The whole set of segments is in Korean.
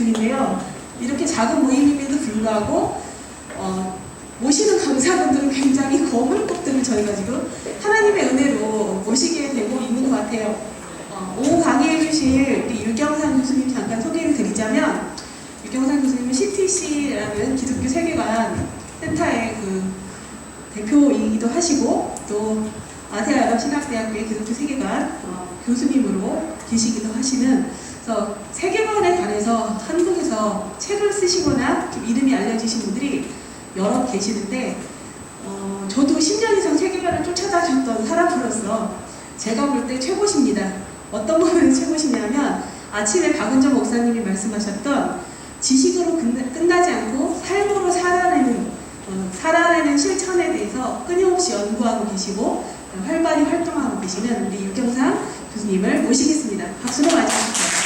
중인데요. 이렇게 작은 모임임에도 불구하고 모시는 강사분들은 굉장히 거물 것들을 저희가 지금 하나님의 은혜로 모시게 되고 있는 것 같아요. 오후 강의해 주실 우리 유경산 교수님 잠깐 소개를 드리자면, 유경산 교수님은 CTC라는 기독교 세계관 센터의 그 대표이기도 하시고, 또 아세아연합신학대학교의 기독교 세계관 교수님으로 계시기도 하시는, 그래서 세계관에 관해서 한국에서 책을 쓰시거나 좀 이름이 알려지신 분들이 여러 계시는데, 저도 10년 이상 세계관을 쫓아다녔던 사람으로서 제가 볼 때 최고십니다. 어떤 부분이 최고시냐면, 아침에 박은정 목사님이 말씀하셨던 지식으로 끝나지 않고 삶으로 살아내는 실천에 대해서 끊임없이 연구하고 계시고 활발히 활동하고 계시는 우리 유경상 교수님을 모시겠습니다. 박수로 맞이해주세요.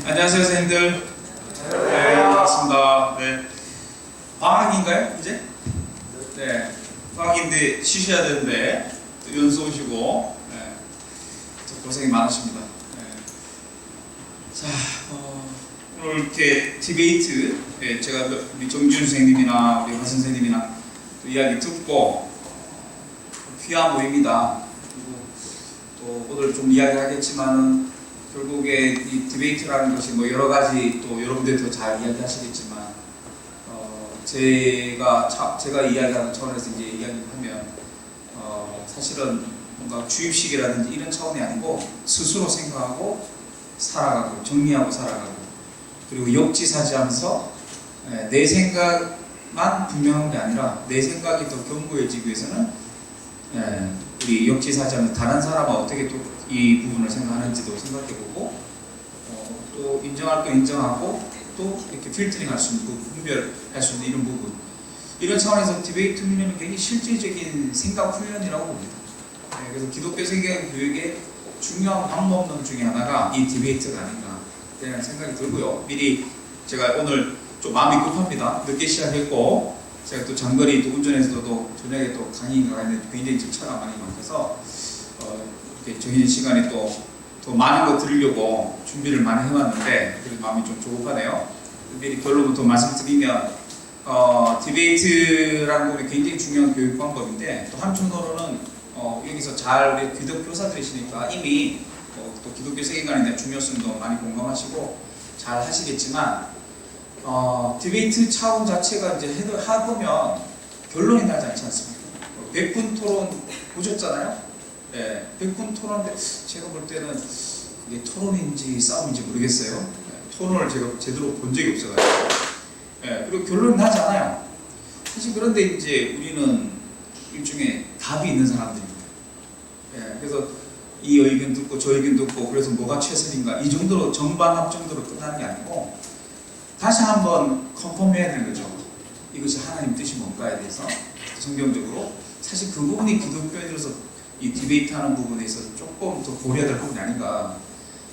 안녕하세요, 선생님들. 네, 반갑습니다. 네. 방학인가요, 이제? 네. 방학인데 쉬셔야 되는데, 또 연수 오시고, 네. 고생이 많으십니다. 네. 자, 오늘 이렇게 디베이트, 네, 제가 우리 정준 선생님이나 우리 화 선생님이나 또 이야기 듣고, 귀한 모임이다. 그리고 또 오늘 좀 이야기 하겠지만은, 결국에 이 디베이트라는 것이 뭐 여러 가지, 또 여러분들도 잘 이야기하시겠지만, 제가 이야기하는 차원에서 이제 이야기하면, 사실은 뭔가 주입식이라든지 이런 차원이 아니고 스스로 생각하고 살아가고 정리하고 살아가고, 그리고 역지사지하면서 내 생각만 분명한 게 아니라 내 생각이 더 견고해지기 위해서는 우리 역지사지하면서 다른 사람은 어떻게 또 이 부분을 생각하는지도 생각해보고, 또 인정할 거 인정하고, 또 이렇게 필터링할 수 있는 부분, 분별할 수 있는 이런 부분, 이런 차원에서 디베이트 훈련은 굉장히 실질적인 생각 훈련이라고 봅니다. 그래서 기독교 세계관 교육의 중요한 방법론 중에 하나가 이 디베이트가 아닌가 라는 생각이 들고요. 미리 제가 오늘 좀 마음이 급합니다. 늦게 시작했고, 제가 또 장거리 또 운전해서도 저녁에 또 강의가 있는데 굉장히 지금 차가 많이 막혀서 정해진 시간에 또 더 많은 거 들으려고 준비를 많이 해왔는데, 그래서 마음이 좀 조급하네요. 미리 결론부터 말씀드리면, 디베이트라는 부분이 굉장히 중요한 교육 방법인데, 또 한편으로는 여기서 잘 우리 기독 교사들이시니까 이미 또 기독교 세계관에 대한 중요성도 많이 공감하시고 잘 하시겠지만, 디베이트 차원 자체가 이제 해보면 결론이 나지 않지 않습니까? 100분 토론 보셨잖아요? 네, 100분 토론인데 제가 볼 때는 이게 토론인지 싸움인지 모르겠어요. 토론을 제가 제대로 본 적이 없어가지고. 그리고 결론이 나지 않아요. 사실 그런데 이제 우리는 일종의 답이 있는 사람들입니다. 그래서 이 의견 듣고 저 의견 듣고 그래서 뭐가 최선인가 이 정도로 정반합 정도로 끝나는 게 아니고, 다시 한번 컨펌해야 되는 거죠. 이것이 하나님 뜻이 뭔가에 대해서 성경적으로. 사실 그 부분이 기독교인으로서 이 디베이트 하는 부분에 있어서 조금 더 고려해야 될 부분이 아닌가.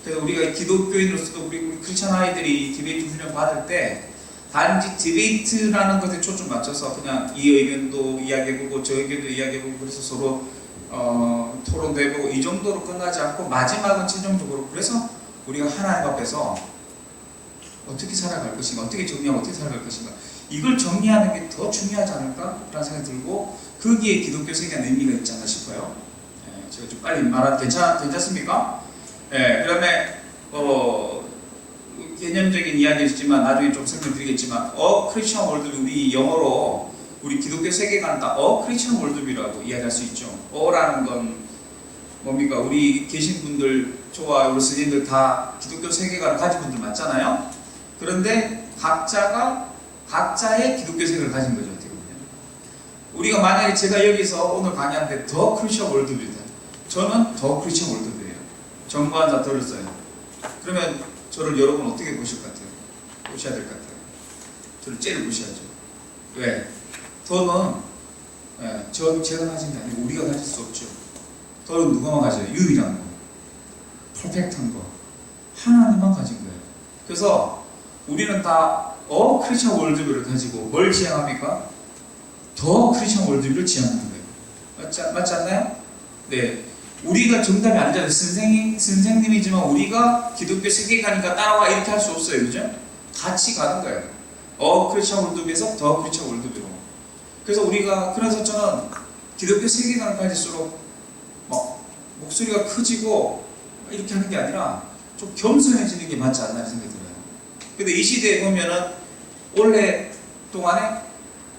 그래서 우리가 기독교인으로서도 우리 크리스찬 아이들이 디베이트 훈련 받을 때 단지 디베이트라는 것에 초점 맞춰서 그냥 이 의견도 이야기해보고 저 의견도 이야기해보고 그래서 서로 토론도 해보고 이 정도로 끝나지 않고, 마지막은 최종적으로 그래서 우리가 하나님 앞에서 어떻게 살아갈 것인가, 어떻게 정리하고 어떻게 살아갈 것인가, 이걸 정리하는 게 더 중요하지 않을까라는 생각이 들고, 거기에 기독교 세계관 의미가 있지 않나 싶어요. 제가 좀 빨리 괜찮습니까? 그다음에 개념적인 이야기였지만 나중에 좀 설명드리겠지만, 크리스천 월드비, 우리 영어로 우리 기독교 세계관 다 크리스천 월드비라고 이야기할 수 있죠. 라는 건 뭡니까? 우리 계신 분들, 저와 우리 스님들 다 기독교 세계관을 가진 분들 맞잖아요. 그런데 각자의 기독교 세계를 가진 거죠. 어떻게 보면 우리가 만약에 제가 여기서 오늘 강의하는데 더 크리스천 월드비다, 저는 더 크리스천 월드비예요. 정보한 자 들었어요. 그러면 저를 여러분 어떻게 보실 것 같아요? 보셔야 될 것 같아요. 저를 째려 보셔야죠. 왜? 더는 제가 가진 게 아니고 우리가 가질 수 없죠. 더는 누가만 가져요? 유일한 거, 퍼펙트한 거, 하나님만 가진 거예요. 그래서 우리는 다 크리스천 월드뷰를 가지고 뭘 지향합니까? 더 크리스천 월드뷰를 지향하는 거예요. 맞지 않나요? 네. 우리가 정답이 아니잖아요. 선생님이지만 우리가 기독교 세계가니까 따라와 이렇게 할 수 없어요. 그죠? 같이 가는 거예요. 크리스천 월드뷰에서 더 크리스천 월드뷰로. 그래서 저는 기독교 세계관을 가질수록 목소리가 커지고 이렇게 하는 게 아니라 좀 겸손해지는 게 맞지 않나 생각이 들어요. 근데 이 시대에 보면은 올해 동안에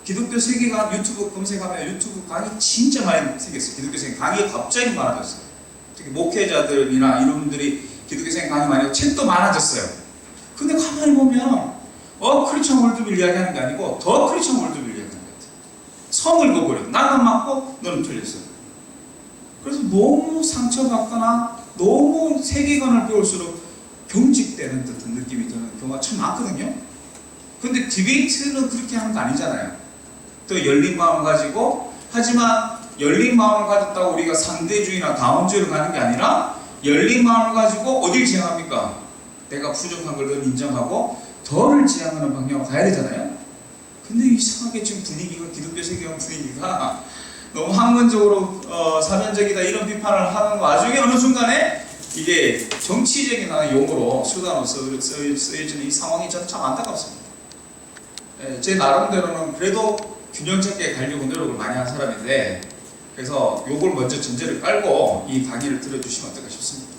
기독교 세계관 유튜브 검색하면 유튜브 강의 진짜 많이 생겼어요. 기독교 세계관 강의가 갑자기 많아졌어요. 특히 목회자들이나 이런 분들이 기독교 세계관 강의 많이 하고 책도 많아졌어요. 근데 가만히 보면 크리스천 월드뷰를 이야기하는 게 아니고 더 크리스천 월드뷰를 이야기하는 것 같아요. 선을 그어버려. 나는 맞고 너는 틀렸어요. 그래서 너무 상처받거나 너무 세계관을 배울수록 경직되는 듯한 느낌이 드는 경우가 참 많거든요. 근데 디베이트는 그렇게 하는 거 아니잖아요. 또 열린 마음을 가지고, 하지만 열린 마음을 가졌다고 우리가 상대주의나 다운주의를 가는 게 아니라 열린 마음을 가지고 어딜 지향합니까? 내가 부족한 걸 더 인정하고 더를 지향하는 방향으로 가야 되잖아요. 근데 이상하게 지금 분위기가, 기독교 세계관 분위기가 너무 학문적으로 사변적이다 이런 비판을 하는 와중에 어느 순간에 이게 정치적인 용어로 수단으로 쓰여지는 이 상황이 저는 참 안타깝습니다. 제 나름대로는 그래도 균형 잡게 가려고 노력을 많이 한 사람인데, 그래서 요걸 먼저 전제를 깔고 이 강의를 들어주시면 어떨까 싶습니다.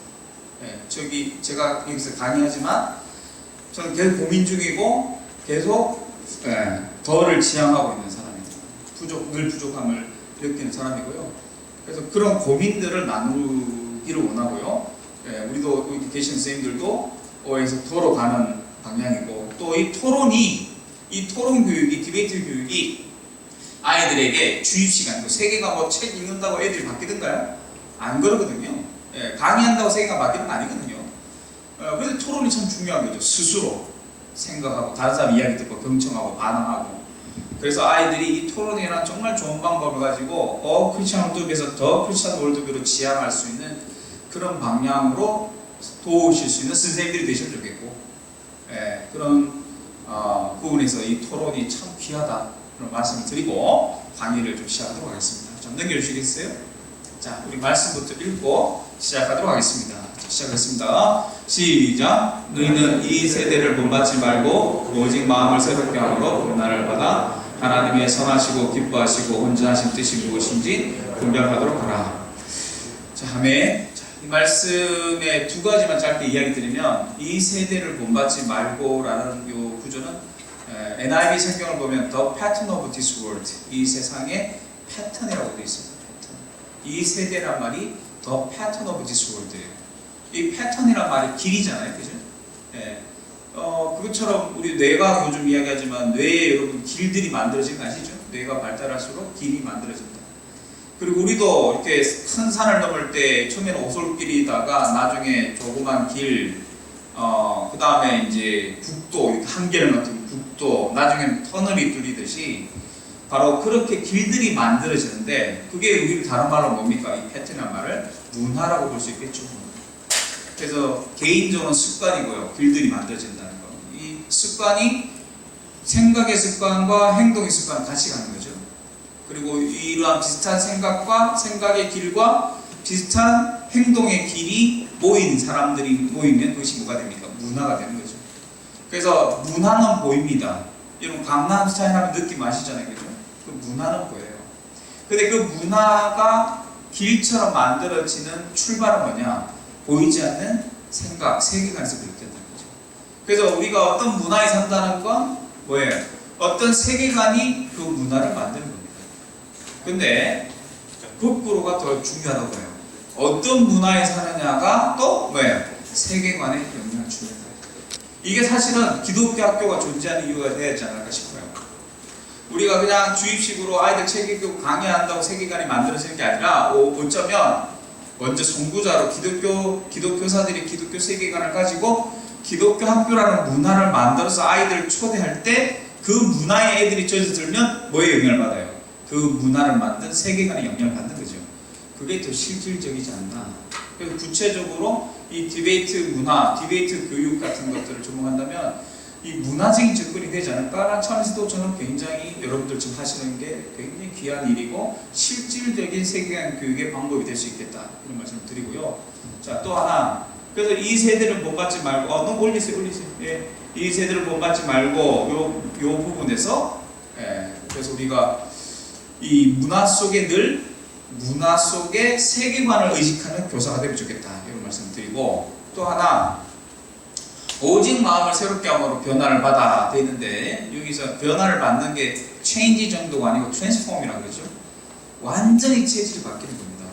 제가 여기서 강의하지만 저는 계속 고민 중이고 계속 더를 지향하고 있는 사람입니다. 늘 부족함을 느끼는 사람이고요. 그래서 그런 고민들을 나누기를 원하고요. 우리도 여기 계신 선생님들도 에서 더로 가는 방향이고, 또 이 토론 교육이, 디베이트 교육이 아이들에게 주입시간, 세계가 뭐 책 읽는다고 애들이 바뀌던가요? 안 그러거든요. 강의한다고 세계가 바뀌는 거 아니거든요. 그래서 토론이 참 중요한 거죠. 스스로 생각하고 다른 사람 이야기 듣고 경청하고 반응하고. 그래서 아이들이 이 토론이라는 정말 좋은 방법을 가지고 크리스천 월드뷰에서 더 크리스천 월드뷰로 지향할 수 있는 그런 방향으로 도우실 수 있는 선생님들이 되시면 좋겠고, 그런 부분에서 이 토론이 참 귀하다 그런 말씀을 드리고 강의를 좀 시작하도록 하겠습니다. 좀 넘겨주시겠어요? 자, 우리 말씀부터 읽고 시작하도록 하겠습니다. 자, 시작하겠습니다. 시작. 너희는 이 세대를 본받지 말고 오직 마음을 새롭게 함으로 분나를 받아 하나님의 선하시고 기뻐하시고 온전하신 뜻이 무엇인지 분별하도록 하라. 자, 아멘. 이 말씀의 두 가지만 짧게 이야기 드리면, 이 세대를 본받지 말고라는 요 구조는 NIV 성경을 보면 The Pattern of this world, 이 세상의 패턴이라고 되어 있습니다. 패턴. 이 세대란 말이 The Pattern of this world예요. 이 패턴이란 말이 길이잖아요, 그죠? 그것처럼 우리 뇌가 요즘 이야기하지만 뇌에 여러분 길들이 만들어지는 거 아시죠? 뇌가 발달할수록 길이 만들어진다. 그리고 우리도 이렇게 큰 산을 넘을 때 처음에는 오솔길이다가 나중에 조그만 길, 그 다음에 이제 국도, 한계를 넘는 국도, 나중에는 터널이 뚫리듯이 바로 그렇게 길들이 만들어지는데, 그게 우리 다른 말로 뭡니까? 이 패턴이라는 말을 문화라고 볼 수 있겠죠. 그래서 개인적으로는 습관이고요. 길들이 만들어진다는 거. 이 습관이 생각의 습관과 행동의 습관은 같이 가는 거죠. 그리고 이러한 비슷한 생각과 생각의 길과 비슷한 행동의 길이 모인 사람들이 모이면 그것이 뭐가 됩니까? 문화가 되는 거죠. 그래서 문화는 보입니다. 여러분 강남 스타일 하면 느낌 아시잖아요, 그죠? 그 문화는 보여요. 근데 그 문화가 길처럼 만들어지는 출발은 뭐냐? 보이지 않는 생각, 세계관에서 그렇게 된다는 거죠. 그래서 우리가 어떤 문화에 산다는 건 뭐예요? 어떤 세계관이 그 문화를 만드는 겁니다. 근데 거꾸로가 더 중요하다고 해요. 어떤 문화에 사느냐가 또 뭐예요? 세계관에 영향을 주는 거예요. 이게 사실은 기독교 학교가 존재하는 이유가 되지 않을까 싶어요. 우리가 그냥 주입식으로 아이들 책 읽고 강의한다고 세계관이 만들어지는 게 아니라 어쩌면 먼저 선구자로 기독교사들이 기독교 세계관을 가지고 기독교 학교라는 문화를 만들어서 아이들을 초대할 때 그 문화에 애들이 젖어들면 뭐에 영향을 받아요? 그 그 문화를 만든 세계관의 영향을 받는 거죠. 그게 더 실질적이지 않나. 그래서 구체적으로 이 디베이트 문화, 디베이트 교육 같은 것들을 접목한다면 이 문화적인 접근이 되지 않을까라는 차원에서도 저는 굉장히 여러분들 지금 하시는 게 굉장히 귀한 일이고 실질적인 세계관 교육의 방법이 될 수 있겠다 이런 말씀을 드리고요. 자, 또 하나, 그래서 이 세대를 본받지 말고 너무 올리세요. 예, 이 세대를 본받지 말고 요 부분에서 그래서 우리가 이 문화 속에 늘 문화 속의 세계관을 의식하는 교사가 되면 좋겠다 이런 말씀을 드리고, 또 하나 오직 마음을 새롭게 함으로 변화를 받아 돼 있는데, 여기서 변화를 받는 게 체인지 정도가 아니고 트랜스폼이라고 그러죠. 완전히 체질이 바뀌는 겁니다.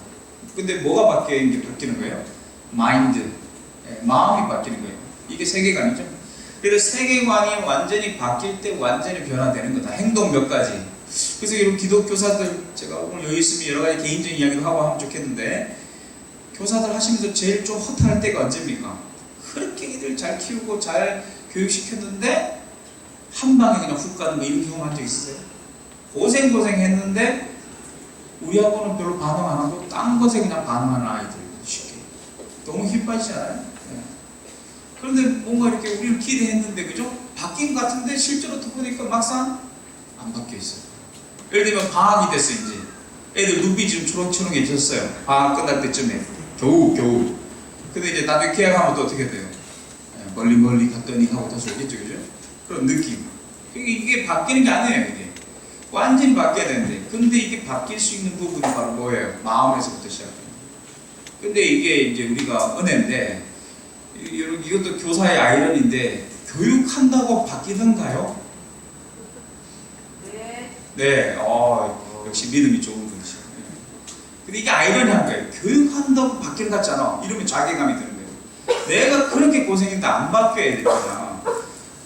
근데 뭐가 바뀌는 거예요? 마인드, 마음이 바뀌는 거예요. 이게 세계관이죠. 그래서 세계관이 완전히 바뀔 때 완전히 변화되는 거다. 행동 몇 가지. 그래서 이런 기독교사들, 제가 오늘 여기 있으면 여러 가지 개인적인 이야기도 하고 하면 좋겠는데, 교사들 하시면서 제일 좀 허탈할 때가 언제입니까? 그렇게 애들 잘 키우고 잘 교육시켰는데 한 방에 그냥 훅 가는 거, 이런 경험한 적 있으세요? 고생했는데 우리하고는 별로 반응 안 하고 딴 것에 그냥 반응하는 아이들, 쉽게 너무 힘 빠지지 않아요? 네. 그런데 뭔가 이렇게 우리를 기대했는데, 그죠? 바뀐 것 같은데 실제로 또 보니까 막상 안 바뀌어 있어요. 예를 들면 방학이 됐어. 이제 애들 눈빛이 좀 초롱초롱해졌어요. 방학 끝날 때쯤에 겨우. 근데 이제 나중에 계약하면 또 어떻게 돼요? 멀리 갔더니 하고 다시 오겠죠, 그죠? 그런 느낌. 이게 바뀌는 게 아니에요. 이게 완전히 바뀌어야 되는데, 근데 이게 바뀔 수 있는 부분이 바로 뭐예요? 마음에서부터 시작해요. 근데 이게 이제 우리가 은혜인데, 이것도 교사의 아이러니인데, 교육한다고 바뀌던가요? 네, 역시 믿음이 좋은 분이시죠. 근데 이게 아이러니한 거예요. 교육한다고 바뀌는 것 같잖아. 이러면 자괴감이 드는 거예요. 내가 그렇게 고생했는데 안 바뀌어야 되잖아.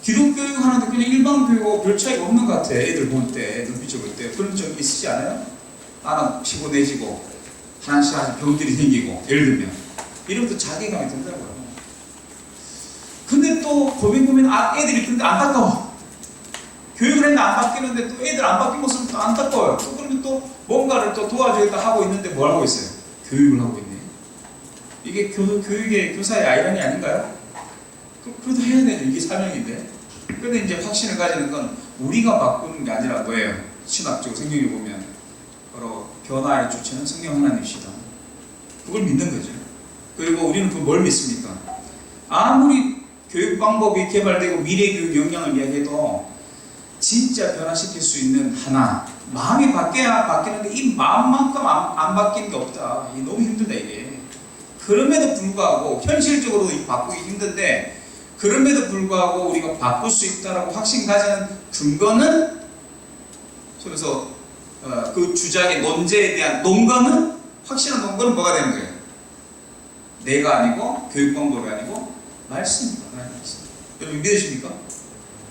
기독교육 하는데 그냥 일반 교육하고 별 차이가 없는 것 같아. 애들 볼 때, 눈빛을 볼 때. 그런 적 있으시지 않아요? 나는 피곤해지고, 하나씩 병들이 생기고, 예를 들면. 이러면서 자괴감이 든다고요. 근데 또 고민, 애들이 근데 안타까워. 교육을 했는데 안 바뀌는데 또 애들 안 바뀐 모습은 또 안타까워요. 또 그러면 또 뭔가를 또 도와주겠다 하고 있는데 뭘 하고 있어요? 교육을 하고 있네. 이게 교육의 교사의 아이러니 아닌가요? 그래도 해야 되죠. 이게 사명인데. 근데 이제 확신을 가지는 건 우리가 바꾸는 게 아니라 뭐예요? 신학적으로 성경에 보면 바로 변화의 주체는 성령 하나님이시다. 그걸 믿는 거죠. 그리고 우리는 뭘 믿습니까? 아무리 교육 방법이 개발되고 미래 교육 역량을 이야기해도 진짜 변화시킬 수 있는 하나, 마음이 바뀌어야 바뀌는데 이 마음만큼 안 바뀌는 게 없다. 이게 너무 힘들다 이게. 그럼에도 불구하고 현실적으로도 바꾸기 힘든데, 그럼에도 불구하고 우리가 바꿀 수 있다라고 확신 가지는 근거는, 그래서 그 주장의 논제에 대한 논거는, 확실한 논거는 뭐가 되는 거예요? 내가 아니고 교육 방법이 아니고 말씀입니다. 여러분 믿으십니까?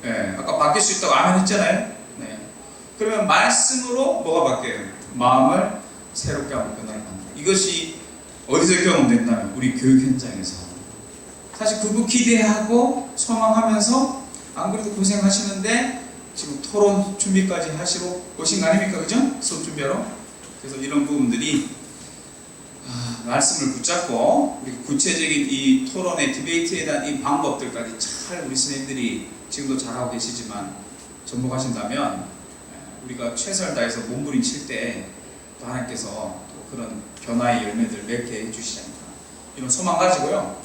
네, 아까 바뀔 수 있다고 아멘 했잖아요. 네. 그러면 말씀으로 뭐가 바뀌어요? 마음을 새롭게 하고 변화를 받는. 이것이 어디서 경험된다면 우리 교육 현장에서. 사실 그거 기대하고 소망하면서 안 그래도 고생하시는데 지금 토론 준비까지 하시러 오신 거 아닙니까? 그죠? 수업 준비하러. 그래서 이런 부분들이 말씀을 붙잡고 우리 구체적인 이 토론의 디베이트에 대한 이 방법들까지 잘 우리 선생님들이 지금도 잘하고 계시지만 접목하신다면 우리가 최선을 다해서 몸부림칠 때 또 하나님께서 또 그런 변화의 열매들 맺게 해주시지 않을까, 이런 소망 가지고요.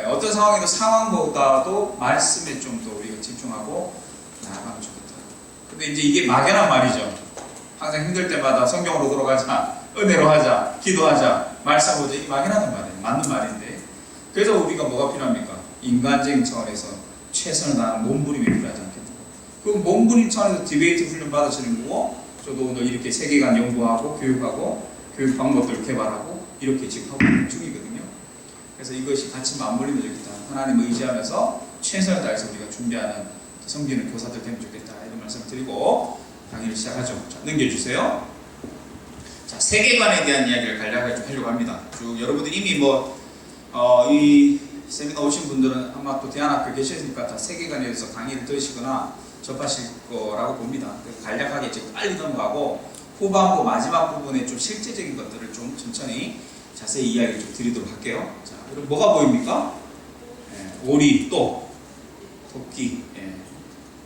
어떤 상황에도 상황보다도 말씀에 좀 더 우리가 집중하고 나아가면 좋겠다. 근데 이제 이게 막연한 말이죠. 항상 힘들 때마다 성경으로 돌아가자, 은혜로 하자, 기도하자, 말씀하자, 이게 막연하단 말이에요. 맞는 말인데, 그래서 우리가 뭐가 필요합니까? 인간적인 차원에서 최선을 다하는 몸부림이 필요하지 않겠나. 그 몸부림 차원에서 디베이트 훈련 받으시는 거고, 저도 오늘 이렇게 세계관 연구하고 교육하고 교육 방법들을 개발하고 이렇게 지금 하고 있는 중이거든요. 그래서 이것이 같이 맞물리면 좋겠다. 하나님을 의지하면서 최선을 다해서 우리가 준비하는 섬기는 교사들 되면 좋겠다. 이런 말씀을 드리고 강의를 시작하죠. 자, 넘겨주세요. 자, 세계관에 대한 이야기를 간략하게 좀 하려고 합니다. 여러분들이 이미 이 세미나 오신 분들은 아마 또 대안학교에 계시니까 다 세계관에 대해서 강의를 들으시거나 접하실 거라고 봅니다. 간략하게 지금 빨리 넘어가고, 후반부 마지막 부분에 좀 실제적인 것들을 좀 천천히 자세히 이야기 좀 드리도록 할게요. 자, 그럼 뭐가 보입니까? 오리, 또 토끼.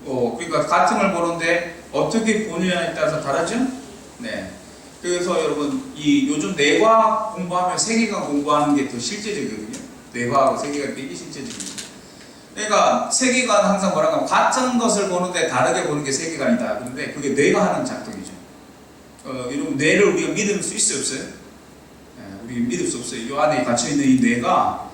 그러니까 같은 걸 보는데 어떻게 보느냐에 따라서 다르죠? 네. 그래서 여러분 이 요즘 뇌과학 공부하면 세계관 공부하는 게 더 실제적이거든요. 뇌과하고 세계관 되게 실제적이에요. 그러니까 세계관 항상 뭐라고 하면 같은 것을 보는데 다르게 보는 게 세계관이다. 그런데 그게 뇌가 하는 작동이죠. 여러분 뇌를 우리가 믿을 수 있어요, 없어요? 우리 믿을 수 없어요. 이 안에 갇혀 있는 이 뇌가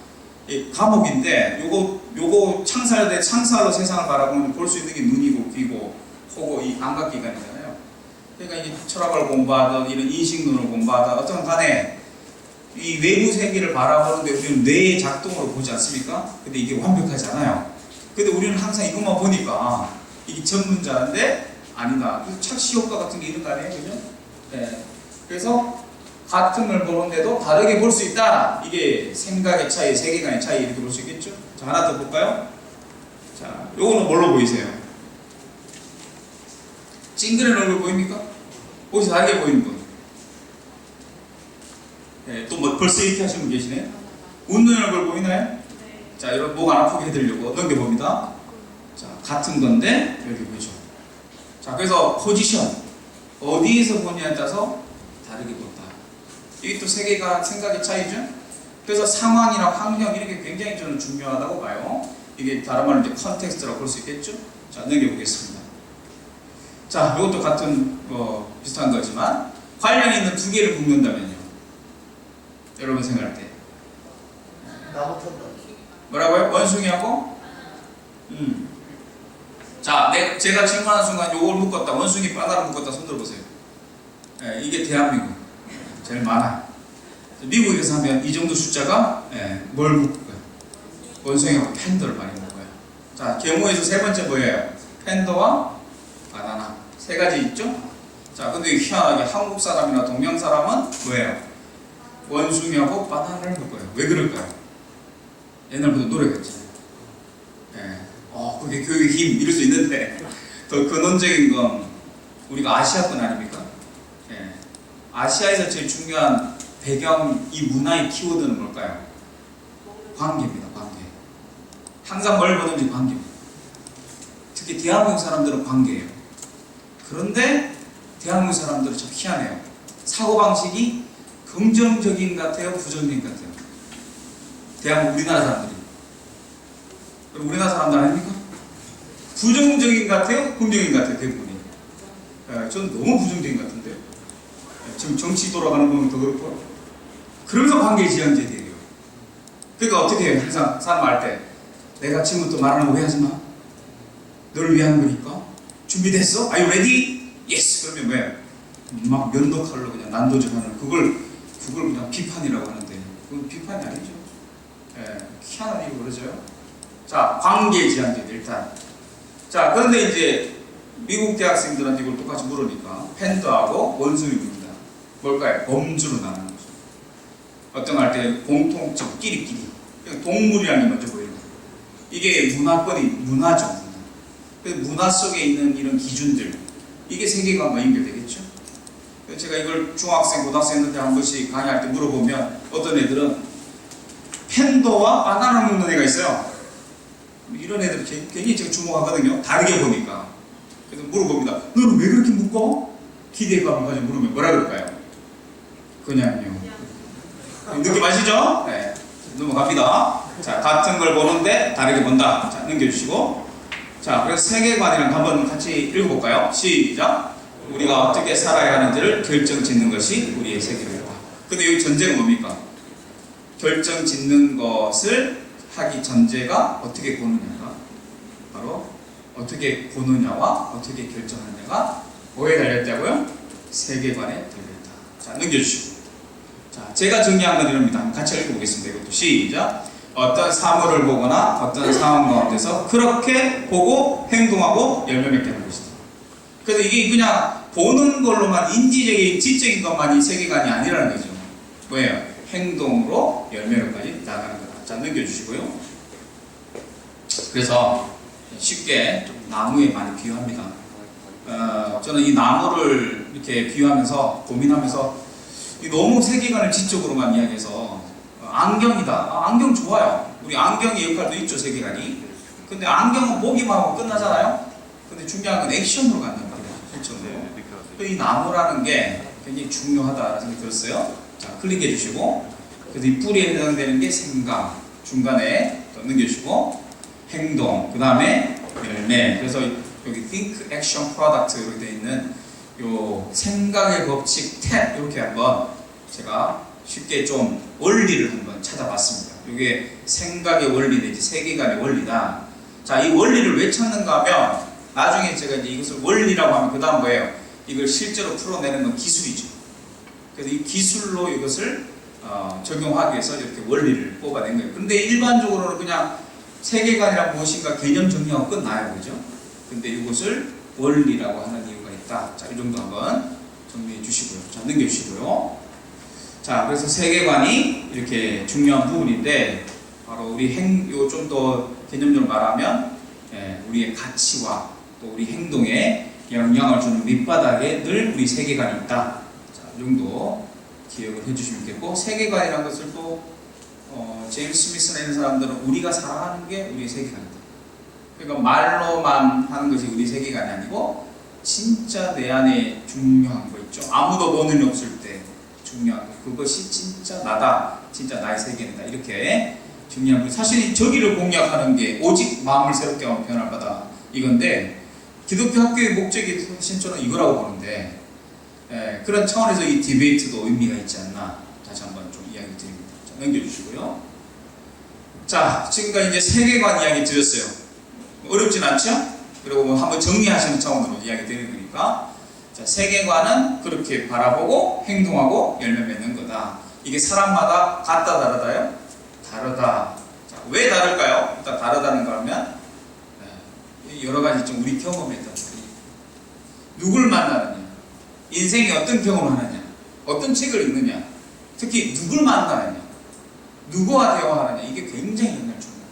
이 감옥인데 요거 창살로 세상을 바라보면 볼 수 있는 게 눈이고 귀고 코고 이 감각기관이잖아요. 그러니까 이 철학을 공부하든 이런 인식론을 공부하든 어떤 간에 이 외부 세계를 바라보는데 우리는 뇌의 작동으로 보지 않습니까? 근데 이게 완벽하지 않아요. 근데 우리는 항상 이것만 보니까 이게 전문자인데 아니다. 그래서 착시 효과 같은 게 있는 거 아니에요? 그죠? 네. 그래서 같은 걸 보는데도 다르게 볼 수 있다. 이게 생각의 차이, 세계관의 차이 이렇게 볼 수 있겠죠? 자, 하나 더 볼까요? 자, 요거는 뭘로 보이세요? 찡그린 얼굴 보입니까? 혹시 다르게 보이는 분? 네, 또 뭐 벌써 이렇게 하시는 분 계시네? 웃는 얼굴 보이나요? 네. 자, 이런 목 안 아프게 해드리려고 넘겨봅니다. 자, 같은 건데 여기 보이죠? 자, 그래서 포지션 어디에서 보냐에 따라서 다르게 본다. 이게 또 세계관 생각의 차이죠. 그래서 상황이나 환경 이렇게 굉장히 저는 중요하다고 봐요. 이게 다른 말로 이제 컨텍스트라고 볼 수 있겠죠. 자, 넘겨보겠습니다. 자, 이것도 같은 비슷한 거지만 관련 있는 두 개를 묶는다면요. 여러분 생각할 때 뭐라고요? 원숭이하고? 자, 제가 질문하는 순간 요걸 묶었다, 원숭이 바나나를 묶었다 손 들어보세요. 네, 이게 대한민국 제일 많아요. 미국에서 하면 이 정도 숫자가 뭘 묶어요? 원숭이하고 팬더를 많이 묶어요. 자, 계모에서 세 번째 뭐예요? 팬더와 바나나 세 가지 있죠? 자, 근데 희한하게 한국 사람이나 동양 사람은 뭐예요? 원숭이하고 바나나를 묶어요. 왜 그럴까요? 옛날부터 노래가 있잖아요. 그게 교육의 힘 이럴 수 있는데 더 근원적인 건 우리가 아시아권 아닙니까? 아시아에서 제일 중요한 배경 이 문화의 키워드는 뭘까요? 관계입니다. 관계. 항상 뭘 보든지 관계입니다. 특히 대한민국 사람들은 관계예요. 그런데 대한민국 사람들은 참 희한해요. 사고방식이 긍정적인 것 같아요? 부정적인 것 같아요? 대한민국 우리나라 사람들이. 그럼 우리나라 사람들 아닙니까? 부정적인 것 같아요? 긍정적인 것 같아요? 대부분이. 저는 너무 부정적인 것 같은데요. 지금 정치 돌아가는 거 보면 더 그렇고. 그러면서 관계 지향제 돼요. 그러니까 어떻게 해요? 항상 사람 말 때 내가 지금부터 말하는 거 오해하지 마. 너를 위한 거니까. 준비됐어? Are you ready? Yes! 그러면 왜? 막 면도칼로 그냥 난도질하는 그걸 그냥 비판이라고 하는데 그건 비판이 아니죠. 희한한 일이 벌어져요. 자, 관계 지향제 일단. 자, 그런데 이제 미국 대학생들한테 이걸 똑같이 물으니까 팬더하고 원숭이입니다. 뭘까요? 범주로 나누는 거죠. 어떤 할 때 공통점, 끼리끼리. 동물이라는 게 먼저 보이는 거예요. 이게 문화죠. 문화 속에 있는 이런 기준들, 이게 세계관과 연결되겠죠. 제가 이걸 중학생, 고등학생들한테 한 번씩 강의할 때 물어보면 어떤 애들은 팬더와 바나나 먹는 애가 있어요. 이런 애들 굉장히 제가 주목하거든요. 다르게 보니까. 그래서 물어봅니다. 너는 왜 그렇게 묶어? 기대감을 가지고 물으면 뭐라 그럴까요? 그냥요. 느낌 아시죠? 네. 넘어갑니다. 자, 같은 걸 보는데 다르게 본다. 자, 넘겨주시고. 자, 그래서 세계관이랑 한번 같이 읽어볼까요? 시작. 우리가 어떻게 살아야 하는지를 결정짓는 것이 우리의 세계관이다. 근데 여기 전제가 뭡니까? 결정짓는 것을 하기 전제가 어떻게 보느냐가 바로 어떻게 보느냐와 어떻게 결정하느냐가 뭐에 달렸다고요? 세계관에 달렸다. 자, 넘겨주시고. 자, 제가 정리한 건 이럽니다. 같이 읽어보겠습니다. 이것도 시작. 어떤 사물을 보거나 어떤 상황 가운데서 그렇게 보고 행동하고 열매 맺게 하는 것이다. 그래서 이게 그냥 보는 걸로만 인지적인, 지적인 것만이 세계관이 아니라는 거죠. 뭐예요? 행동으로 열매로까지 나가는 거다. 자, 넘겨주시고요. 그래서 쉽게 좀 나무에 많이 비유합니다. 저는 이 나무를 이렇게 비유하면서 고민하면서 너무 세계관을 지적으로만 이야기해서 안경이다. 안경 좋아요. 우리 안경의 역할도 있죠, 세계관이. 근데 안경은 보기만 하고 끝나잖아요. 근데 중요한 건 액션으로 가는 거예요. 실천으로. 이 나무라는 게 굉장히 중요하다는 생각이 들었어요. 자, 클릭해 주시고, 그래서 이 뿌리에 해당되는 게 생각, 중간에 또 넘겨주시고, 행동, 그 다음에 열매. 그래서 여기 think, action, product 이렇게 되어 있는 요 생각의 법칙 10 이렇게 한번 제가 쉽게 좀 원리를 한번 찾아봤습니다. 이게 생각의 원리 내지 세계관의 원리다. 자, 이 원리를 왜 찾는가 하면 나중에 제가 이제 이것을 원리라고 하면 그 다음 뭐예요? 이걸 실제로 풀어내는 건 기술이죠. 그래서 이 기술로 이것을 적용하기 위해서 이렇게 원리를 뽑아낸 거예요. 근데 일반적으로는 그냥 세계관이란 무엇인가 개념 정리하고 끝나요. 그죠? 근데 이것을 원리라고 하는 이유가 있다. 자, 이 정도 한번 정리해 주시고요. 자, 넘겨주시고요. 자, 그래서 세계관이 이렇게 중요한 부분인데, 바로 우리 요 좀 더 개념적으로 말하면, 우리의 가치와 또 우리 행동에 영향을 주는 밑바닥에 늘 우리 세계관이 있다. 자, 이 정도 기억을 해주시면 되겠고, 세계관이라는 것을 또 제임스 스미스나 이런 사람들은 우리가 살아가는 게 우리의 세계관이다. 그러니까 말로만 하는 것이 우리 세계관이 아니고 진짜 내 안에 중요한 거 있죠. 아무도 보는 없을 때 중요한 거, 그것이 진짜 나다, 진짜 나의 세계다. 이렇게 중요한 거. 사실 저기를 공략하는 게 오직 마음을 새롭게 하면 변화를 받아 이건데, 기독교 학교의 목적이 신처는 이거라고 보는데, 그런 차원에서 이 디베이트도 의미가 있지 않나 다시 한번 좀 이야기 드립니다. 자, 넘겨주시고요. 자, 지금까지 이제 세계관 이야기 드렸어요. 어렵진 않죠? 그리고 뭐 한번 정리하시는 차원으로 이야기 드리는 거니까, 자, 세계관은 그렇게 바라보고 행동하고 열매 맺는 거다. 이게 사람마다 같다 다르다요? 다르다. 자, 왜 다를까요? 일단 다르다는 거라면 여러 가지 좀 우리 경험에 따라 누굴 만나느냐, 인생에 어떤 경험을 하느냐, 어떤 책을 읽느냐, 특히 누굴 만나느냐, 누구와 대화하느냐, 이게 굉장히 영향을 줍니다.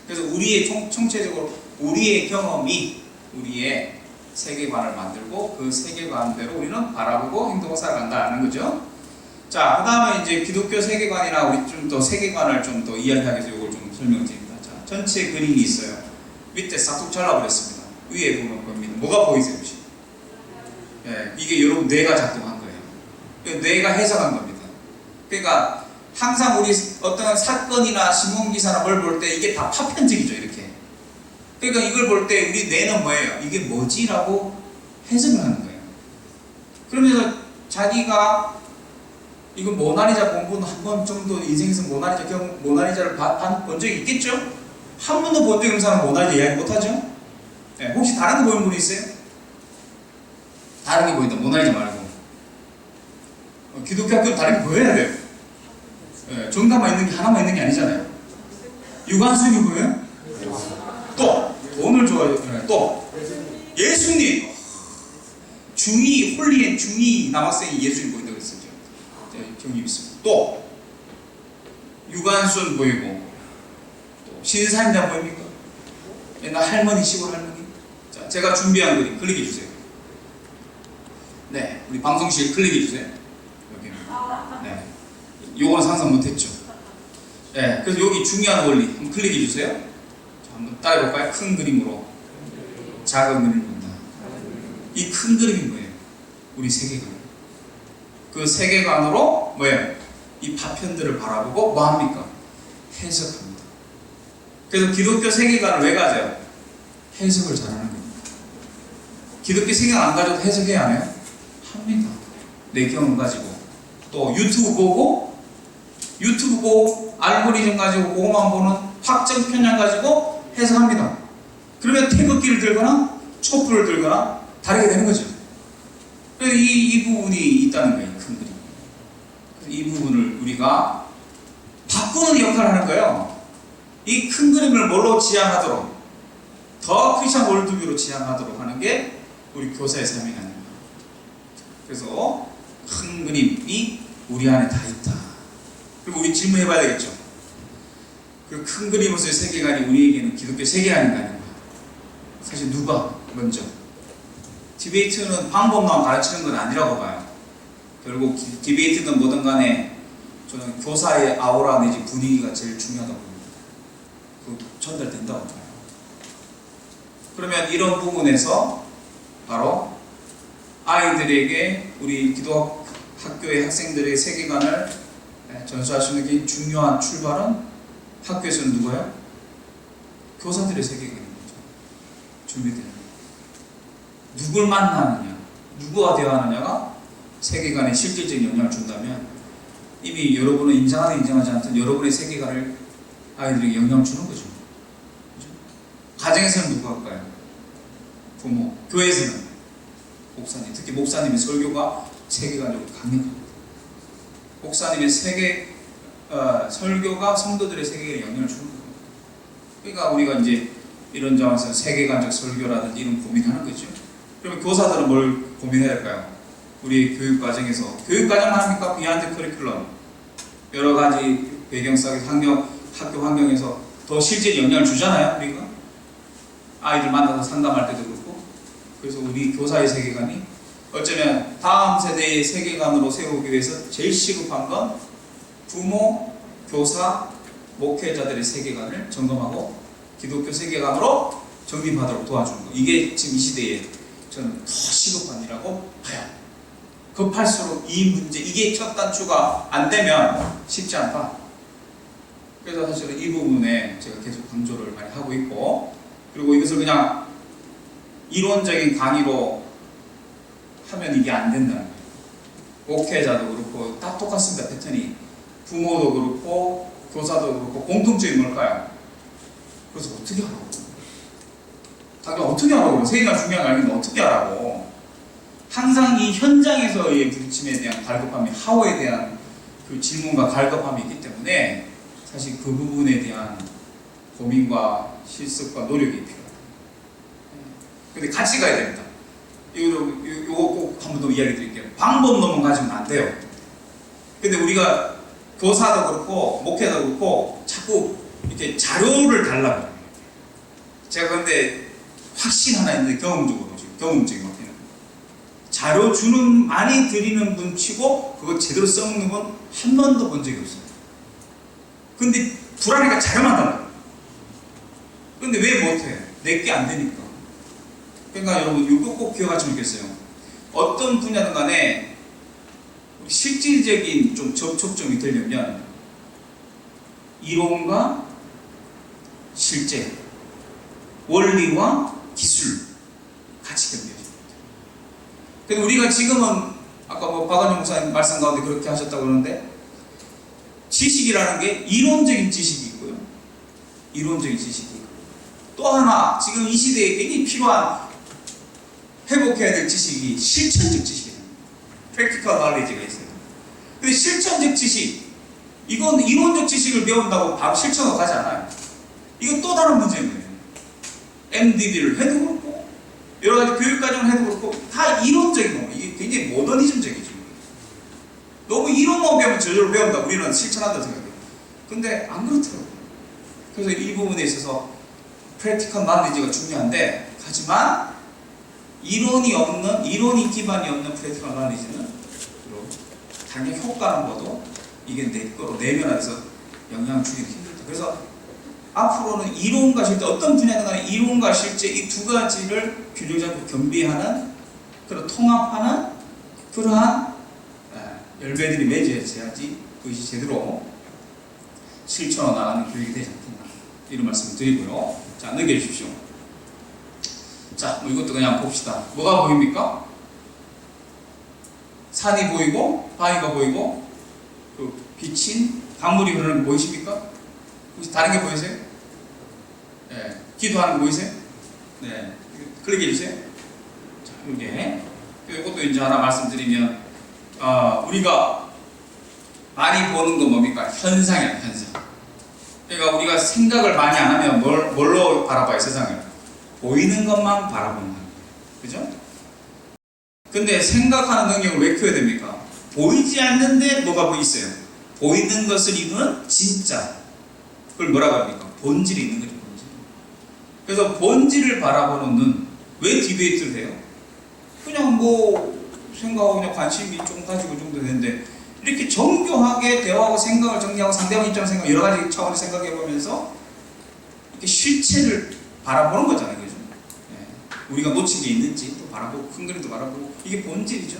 그래서 우리의 총체적으로 우리의 경험이 우리의 세계관을 만들고 그 세계관대로 우리는 바라보고 행동하고 살아간다는 거죠. 자, 그 다음에 이제 기독교 세계관이나 우리 좀 더 세계관을 좀 더 이야기하기 위해서 이걸 좀 설명드립니다. 자, 전체 그림이 있어요. 밑에 싹둑 잘라버렸습니다. 위에 보면 보입니다. 뭐가 보이세요? 혹시? 이게 여러분 뇌가 작동한 거예요. 뇌가 해석한 겁니다. 그러니까 항상 우리 어떤 사건이나 신문기사나 뭘 볼 때 이게 다 파편적이죠. 이렇게. 그러니까 이걸 볼 때 우리 뇌는 뭐예요? 이게 뭐지? 라고 해석을 하는 거예요. 그러면서 자기가 이거 모나리자 공부는 한 번 정도 인생에서 모나리자를 본 적이 있겠죠? 한 번도 본 적이 없는 사람은 모나리자 이야기 못하죠? 혹시 다른 거 보는 분 있어요? 다른 게 보인다. 모나리자 말고. 기독교 학교는 다른 게 보여야 돼요. 정답만 있는 게 하나만 있는 게 아니잖아요. 유관순이 보여요? 또 돈을 좋아해요. 또 예수님. 중이 홀리엔 중이 남학생이 예수님 보인다고 그랬었죠. 경이 있습니다. 또 유관순 보이고, 또 신사임당 보입니까? 옛날 할머니, 시골 할머니. 자, 제가 준비한 그림 클릭해 주세요. 네, 우리 방송실 클릭해 주세요. 여기. 네, 요거는 상상 못했죠. 네, 그래서 여기 중요한 원리 한번 클릭해 주세요. 자, 한번 따라해 볼까요? 큰 그림으로 작은 그림을 본다. 이 큰 그림이 뭐예요? 우리 세계관. 그 세계관으로 뭐예요? 이 파편들을 바라보고 뭐 합니까? 해석합니다. 그래서 기독교 세계관을 왜 가져요? 해석을 잘하는 겁니다. 기독교 세계관 안 가져도 해석해야 하나요? 합니다. 내 경험 가지고, 또 유튜브 보고 알고리즘 가지고 그것만 보는 확정 편향 가지고 해석합니다. 그러면 태극기를 들거나 촛불을 들거나 다르게 되는 거죠. 그래서 이 부분이 있다는 거예요. 큰 그림. 이 부분을 우리가 바꾸는 역할을 하는 거예요. 이 큰 그림을 뭘로 지향하도록, 더 크리스천 월드뷰로 지향하도록 하는 게 우리 교사의 삶이 아닙니다. 그래서 큰 그림이 우리 안에 다 있다. 그리고 우리 질문해 봐야 되겠죠. 그 큰 그림으로서의 세계관이 우리에게는 기독교 세계관인가 아닌가? 사실 누가 먼저 디베이트는 방법만 가르치는 건 아니라고 봐요. 결국 디베이트든 뭐든 간에 저는 교사의 아우라 내지 분위기가 제일 중요하다고 봅니다. 그 전달된다고 봐요. 그러면 이런 부분에서 바로 아이들에게 우리 기독학교의 학생들의 세계관을 전수할 수 있는 게 중요한 출발은 학교에서는 누구예요? 교사들의 세계관인 거죠. 준비되는 거예요. 누굴 만나느냐, 누구와 대화하느냐가 세계관에 실질적인 영향을 준다면 이미 여러분은 인정하든 인정하지 않든 여러분의 세계관을 아이들에게 영향을 주는 거죠. 그렇죠? 가정에서는 누구 할까요? 부모. 교회에서는 목사님. 특히 목사님의 설교가 세계관적으로 강력합니다. 목사님의 설교가 성도들의 세계에 영향을 주는 겁니다. 그러니까 우리가 이제 이런 점에서 세계관적 설교라든지 이런 고민하는 거죠. 그러면 교사들은 뭘 고민해야 될까요? 우리 교육과정에서 교육과정만 합니까? 비하인드 커리큘럼 여러 가지 배경 속에서 학교 환경에서 더 실제 영향을 주잖아요. 우리가 아이들 만나서 상담할 때도 그렇고. 그래서 우리 교사의 세계관이 어쩌면 다음 세대의 세계관으로 세우기 위해서 제일 시급한 건 부모, 교사, 목회자들의 세계관을 점검하고 기독교 세계관으로 정립하도록 도와주는 거. 이게 지금 이 시대에 저는 더 시급한 일이라고 봐요. 급할수록 이 문제, 이게 첫 단추가 안 되면 쉽지 않다. 그래서 사실은 이 부분에 제가 계속 강조를 많이 하고 있고, 그리고 이것을 그냥 이론적인 강의로 하면 이게 안 된다는 거예요. 목회자도 그렇고 다 똑같습니다. 패턴이. 부모도 그렇고 교사도 그렇고 공통점이 뭘까요? 그래서 어떻게 하라고? 당연히 어떻게 하라고? 세계가 중요한 거 아닌데 어떻게 하라고? 항상 이 현장에서의 부딪힘에 대한 갈급함이, 하워에 대한 그 질문과 갈급함이 있기 때문에 사실 그 부분에 대한 고민과 실습과 노력이 필요합니다. 근데 같이 가야 됩니다. 이거 꼭 한 번 더 이야기 드릴게요. 방법론만 가지면 안 돼요. 근데 우리가 교사도 그렇고 목회도 그렇고 자꾸 이렇게 자료를 달라고 해요. 제가 근데 확신 하나 있는데 경험적인 것 같아요. 자료 많이 드리는 분 치고 그거 제대로 써먹는 건 한 번도 본 적이 없어요. 근데 불안해가 자료만 달라요. 근데 왜 못해? 내게 안 되니까. 그러니까 여러분 이거 꼭 기억하시면 좋겠어요. 어떤 분야든 간에 실질적인 좀 접촉점이 되려면 이론과 실제, 원리와 기술 같이 겸비해야 됩니다. 근데 우리가 지금은 아까 박은영 목사님 말씀 가운데 그렇게 하셨다고 그러는데 지식이라는 게 이론적인 지식이 있고요. 이론적인 지식이 있고 또 하나 지금 이 시대에 굉장히 필요한 회복해야 될 지식이 실천적 지식이에요. practical knowledge가 있어요. 근데 실천적 지식, 이건 이론적 지식을 배운다고 바로 실천으로 가지 않아요. 이건 또 다른 문제인 거예요. MDB를 해도 그렇고 여러 가지 교육과정을 해도 그렇고 다 이론적인 거. 이게 굉장히 모더니즘적이죠. 너무 이론만 배우면 저절로 배운다. 우리는 실천한다고 생각해요. 근데 안 그렇더라고요. 그래서 이 부분에 있어서 practical knowledge가 중요한데, 하지만 이론이 기반이 없는 practical knowledge는 당연히 효과는 거도 이게 내 거로 내면에서 영향을 주기도 힘들다. 그래서 앞으로는 이론과 실제, 어떤 분야든 간에 이론과 실제 이 두 가지를 균형 잡고 겸비하는, 그런 통합하는 그러한 열매들이 맺어져야지 그것이 제대로 실천으로 나가는 교육이 되지 않겠나, 이런 말씀을 드리고요. 자, 넘겨주십시오. 자, 이것도 그냥 봅시다. 뭐가 보입니까? 산이 보이고 바위가 보이고 그 비친 강물이 흐르는 거 보이십니까? 혹시 다른 게 보이세요? 네. 기도하는 거 보이세요? 네. 클릭해 주세요. 자, 이게 이것도 이제 하나 말씀드리면, 우리가 많이 보는 건 뭡니까? 현상이에요, 현상. 그러니까 우리가 생각을 많이 안 하면 뭘로 바라봐요, 세상을? 보이는 것만 바라보는 거예요. 그죠? 근데 생각하는 능력을 왜 키워야 됩니까? 보이지 않는데 뭐가 있어요? 보이는 것을 이루는 진짜. 그걸 뭐라고 합니까? 본질이 있는 거죠, 본질. 그래서 본질을 바라보는 눈. 왜 디베이트를 해요? 그냥 뭐 생각하고 그냥 관심이 좀 가지고 정도 되는데 이렇게 정교하게 대화하고 생각을 정리하고 상대방 입장을 생각 여러 가지 차원을 생각해 보면서 이렇게 실체를 바라보는 거잖아요, 그죠? 예. 우리가 놓친 게 있는지 또 바라보고 큰 그림도 바라보고 이게 본질이죠.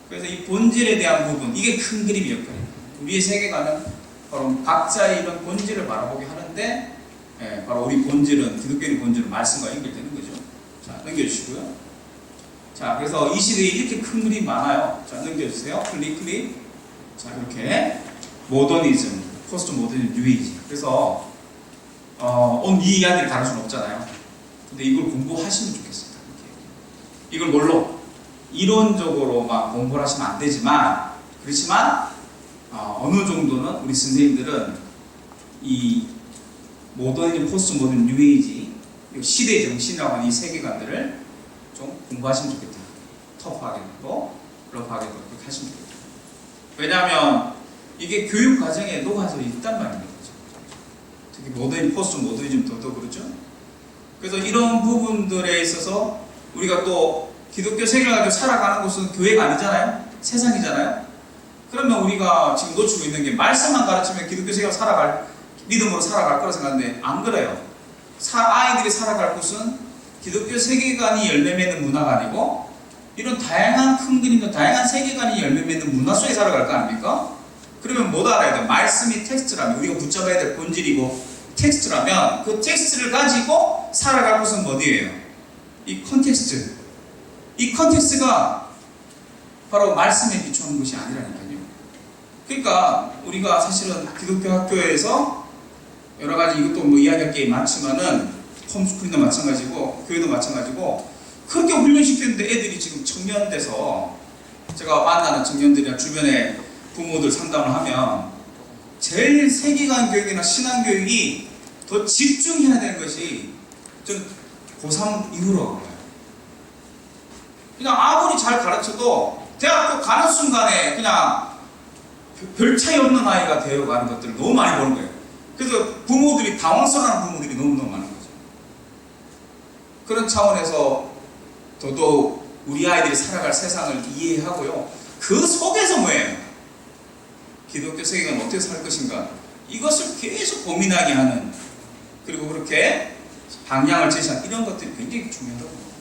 그래서 이 본질에 대한 부분 이게 큰 그림의 역할입니다. 우리의 세계관은 바로 각자의 이런 본질을 바라보게 하는데 예, 바로 우리 본질은 기독교의 본질은 말씀과 연결되는 거죠. 자, 넘겨주시고요. 자, 그래서 이 시대에 이렇게 큰 그림이 많아요. 자, 넘겨주세요. 클릭. 자, 이렇게 모더니즘, 포스트 모더니즘, 뉴에이지. 그래서 오늘 이 이야기를 다룰 수는 없잖아요. 근데 이걸 공부하시면 좋겠습니다. 이걸 뭘로? 이론적으로 막 공부를 하시면 안 되지만 그렇지만 어느 정도는 우리 선생님들은 이 모더니즘, 포스트 모더니즘, 뉴에이지 시대 정신이라고 하는 이 세계관들을 좀 공부하시면 좋겠다. 터프하게도 러프하게도 그렇게 하시면 좋겠다. 왜냐하면 이게 교육 과정에 녹아서 있단 말입니다. 특히 모더니즘, 포스트 모더니즘도 그렇죠. 그래서 이런 부분들에 있어서 우리가 또 기독교 세계를 가지고 살아가는 곳은 교회가 아니잖아요. 세상이잖아요. 그러면 우리가 지금 놓치고 있는 게 말씀만 가르치면 기독교 세계로 살아갈 믿음으로 살아갈 거라 생각하는데 안 그래요. 아이들이 살아갈 곳은 기독교 세계관이 열매 맺는 문화가 아니고 이런 다양한 큰 그림과 다양한 세계관이 열매 맺는 문화 속에 살아갈 거 아닙니까? 그러면 뭐 알아야 돼요? 말씀이 텍스트라면 우리가 붙잡아야 될 본질이고 텍스트라면 그 텍스트를 가지고 살아갈 곳은 어디예요? 이 컨텍스트. 이 컨텍스트가 바로 말씀에 비추는 것이 아니라니까요. 그러니까 우리가 사실은 기독교 학교에서 여러 가지 이것도 뭐 이야기할 게 많지만은 홈스쿨링도 마찬가지고 교회도 마찬가지고 그렇게 훈련시켰는데 애들이 지금 청년 돼서 제가 만나는 청년들이나 주변에 부모들 상담을 하면 제일 세계관 교육이나 신앙 교육이 더 집중해야 되는 것이 좀 고3 이후로 그래요. 그냥 아무리 잘 가르쳐도 대학교 가는 순간에 그냥 별 차이 없는 아이가 되어가는 것들을 너무 많이 보는 거예요. 그래서 부모들이 당황스러워하는 부모들이 너무너무 많은 거죠. 그런 차원에서 더더욱 우리 아이들이 살아갈 세상을 이해하고요. 그 속에서 뭐예요? 기독교 세계관 어떻게 살 것인가? 이것을 계속 고민하게 하는 그리고 그렇게 방향을 제시하는 이런 것들이 굉장히 중요하다고 봅니다.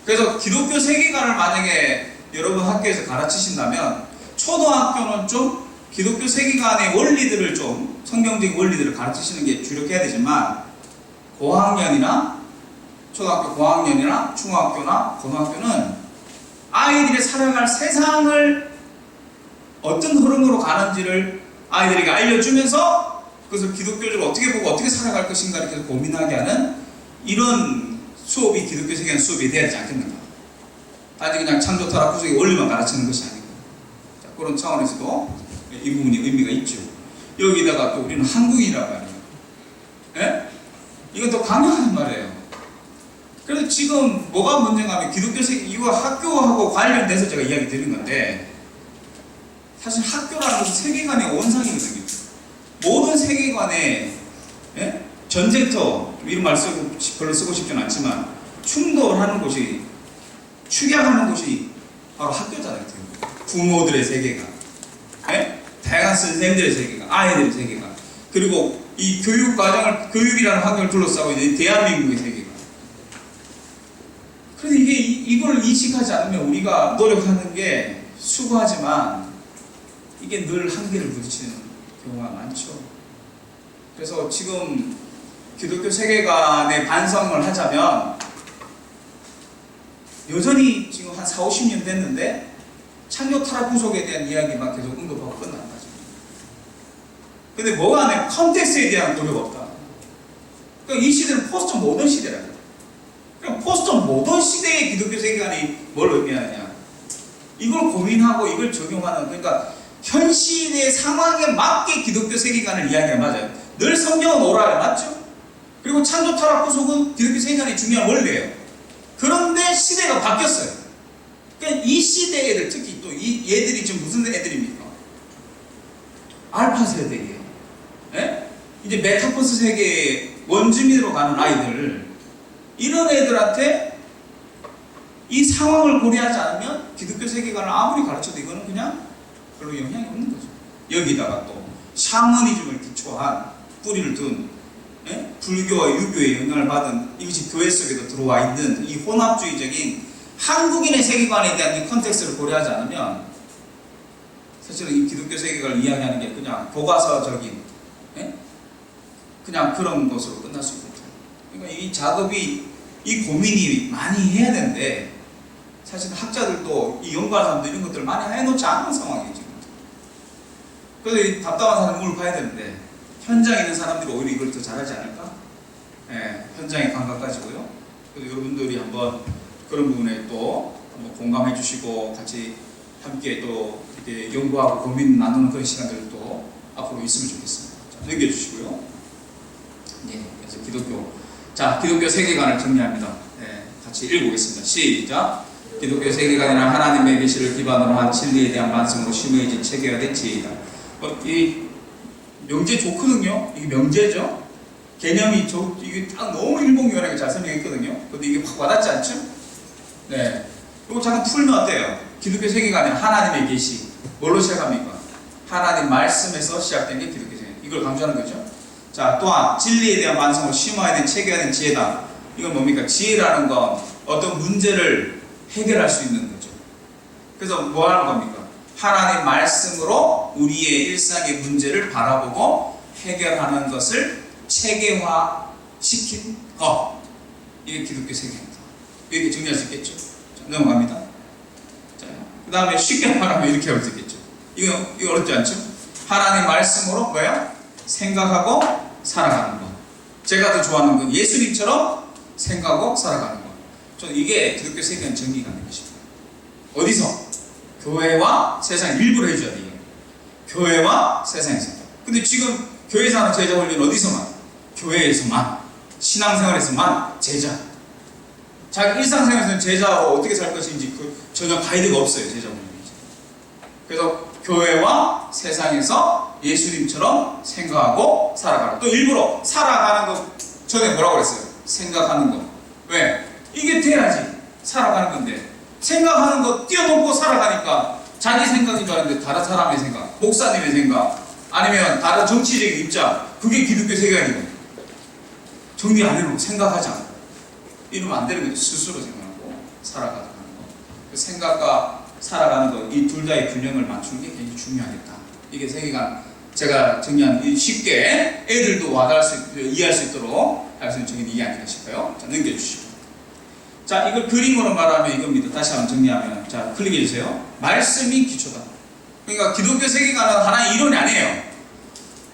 그래서 기독교 세계관을 만약에 여러분 학교에서 가르치신다면 초등학교는 좀 기독교 세계관의 원리들을 좀 성경적인 원리들을 가르치시는 게 주력해야 되지만 고학년이나 초등학교 고학년이나 중학교나 고등학교는 아이들이 살아갈 세상을 어떤 흐름으로 가는지를 아이들에게 알려주면서 그것을 기독교적으로 어떻게 보고 어떻게 살아갈 것인가 이렇게 고민하게 하는 이런 수업이 기독교 세계관 수업이 되어야 되지 않겠는가. 단지 그냥 창조 타락 구속의 원리만 가르치는 것이 아니고 자, 그런 차원에서도 이 부분이 의미가 있죠. 여기다가 또 우리는 한국인이라고 하는 예? 이건 더 강력한 말이에요. 그래서 지금 뭐가 문제가 하면 기독교 세계 이거 학교하고 관련돼서 제가 이야기 드린 건데 사실 학교라는 것은 세계관의 원상이거든요. 모든 세계관의 예? 전쟁터 이런 말 별로 쓰고 싶지는 않지만 충돌하는 곳이 축약하는 곳이 바로 학교잖아요. 부모들의 세계관, 예? 다양한 선생님들의 세계관, 아이들의 세계관, 그리고 이 교육 과정을 교육이라는 환경을 둘러싸고 있는 대한민국의 세계관. 그래서 이걸 인식하지 않으면 우리가 노력하는 게 수고하지만 이게 늘 한계를 부딪히는 경우가 많죠. 그래서 지금 기독교 세계관의 반성을 하자면 여전히 지금 한 4, 50년 됐는데 창조 타락 구속에 대한 이야기만 계속 언급하고 끝나는 거죠. 근데 뭐가 안 해? 컨텍스트에 대한 노력 없다. 그러니까 이 시대는 포스트 모던 시대라고. 그럼 포스트 모던 시대의 기독교 세계관이 뭘 의미하느냐? 이걸 고민하고 이걸 적용하는 그러니까 현 시대의 상황에 맞게 기독교 세계관을 이야기하는 맞아요. 늘 성경은 오라래 맞죠? 그리고 창조 타락 구속은 기독교 세계관이 중요한 원리예요. 그런데 시대가 바뀌었어요. 그러니까 이 시대 애들 특히 또 이 얘들이 지금 무슨 애들입니까? 알파 세대예요. 예? 이제 메타버스 세계의 원주민으로 가는 아이들 이런 애들한테 이 상황을 고려하지 않으면 기독교 세계관을 아무리 가르쳐도 이거는 그냥 별로 영향이 없는 거죠. 여기다가 또 샤머니즘을 기초한 뿌리를 둔 불교와 유교의 영향을 받은 이것이 교회 속에도 들어와 있는 이 혼합주의적인 한국인의 세계관에 대한 이 컨텍스트를 고려하지 않으면 사실은 이 기독교 세계관을 이야기하는 게 그냥 교과서적인 그냥 그런 것으로 끝날 수 있거든요. 그러니까 이 작업이 이 고민이 많이 해야 되는데 사실 학자들도 이 연구하는 사람도 이런 것들을 많이 해놓지 않은 상황이에요 지금. 그래서 이 답답한 사람이 뭘 봐야 되는데 현장에 있는 사람들이 오히려 이걸 더 잘하지 않을까? 현장의 감각 가지고요. 그래서 여러분들이 한번 그런 부분에 또 한번 공감해 주시고 같이 함께 또 이렇게 연구하고 고민 나누는 그런 시간들도 앞으로 있으면 좋겠습니다. 자, 넘겨주시고요. 그래서 기독교 세계관을 정리합니다. 같이 읽어보겠습니다. 시작. 기독교 세계관이란 하나님의 계시를 기반으로 한 진리에 대한 반성으로 심의해진 체계가 된 지혜이다. 이 명제 좋거든요. 이게 명제죠. 개념이 이게 딱 너무 일목요연하게 잘 설명했거든요. 근데 이게 확 와닿지 않죠? 그리고 잠깐 풀면 어때요? 기독교 세계관은 하나님의 계시. 뭘로 시작합니까? 하나님 말씀에서 시작된 게 기독교 세계관. 이걸 강조하는 거죠. 자, 또한 진리에 대한 완성으로 심화해낸 체계가 된 지혜다. 이건 뭡니까? 지혜라는 건 어떤 문제를 해결할 수 있는 거죠. 그래서 뭐 하는 겁니까? 하나님 말씀으로 우리의 일상의 문제를 바라보고 해결하는 것을 체계화시킨 것. 이게 기독교 세계입니다. 이렇게 정리할 수 있겠죠? 자, 넘어갑니다. 자, 그 다음에 쉽게 말하면 이렇게 할 수 있겠죠. 이거 어렵지 않죠? 하나님 말씀으로 뭐야? 생각하고 살아가는 것. 제가 더 좋아하는 건 예수님처럼 생각하고 살아가는 것. 저는 이게 기독교 세계관 정리가 되는 것입니다. 어디서? 교회와 세상 일부러 해줘야 돼요. 교회와 세상에서. 근데 지금 교회에서 하는 제자 훈련 어디서만? 교회에서만. 신앙생활에서만 제자. 자기 일상생활에서는 제자로 어떻게 살 것인지 전혀 가이드가 없어요. 제자 훈련이. 그래서 교회와 세상에서 예수님처럼 생각하고 살아가라. 또 일부러 살아가는 거 전에 뭐라고 그랬어요? 생각하는 거. 왜? 이게 돼야지 살아가는 건데 생각하는 거 뛰어넘고 살아가니까 자기 생각인 줄 알았는데 다른 사람의 생각, 목사님의 생각, 아니면 다른 정치적인 입장, 그게 기독교 세계관이고 정리 안 해놓고 생각하지 않고 이러면 안 되는 거죠. 스스로 생각하고 살아가는 거. 생각과 살아가는 것, 이 둘 다의 균형을 맞추는 게 굉장히 중요하겠다. 이게 세계관 제가 정리한 쉽게 애들도 와닿을 수 이해할 수 있도록 할 수 있는 정의는 이해 아닐까 싶어요. 자, 넘겨주시고. 자, 이걸 그림으로 말하면 이겁니다. 다시 한번 정리하면. 자, 클릭해 주세요. 말씀이 기초다. 그러니까 기독교 세계관은 하나의 이론이 아니에요.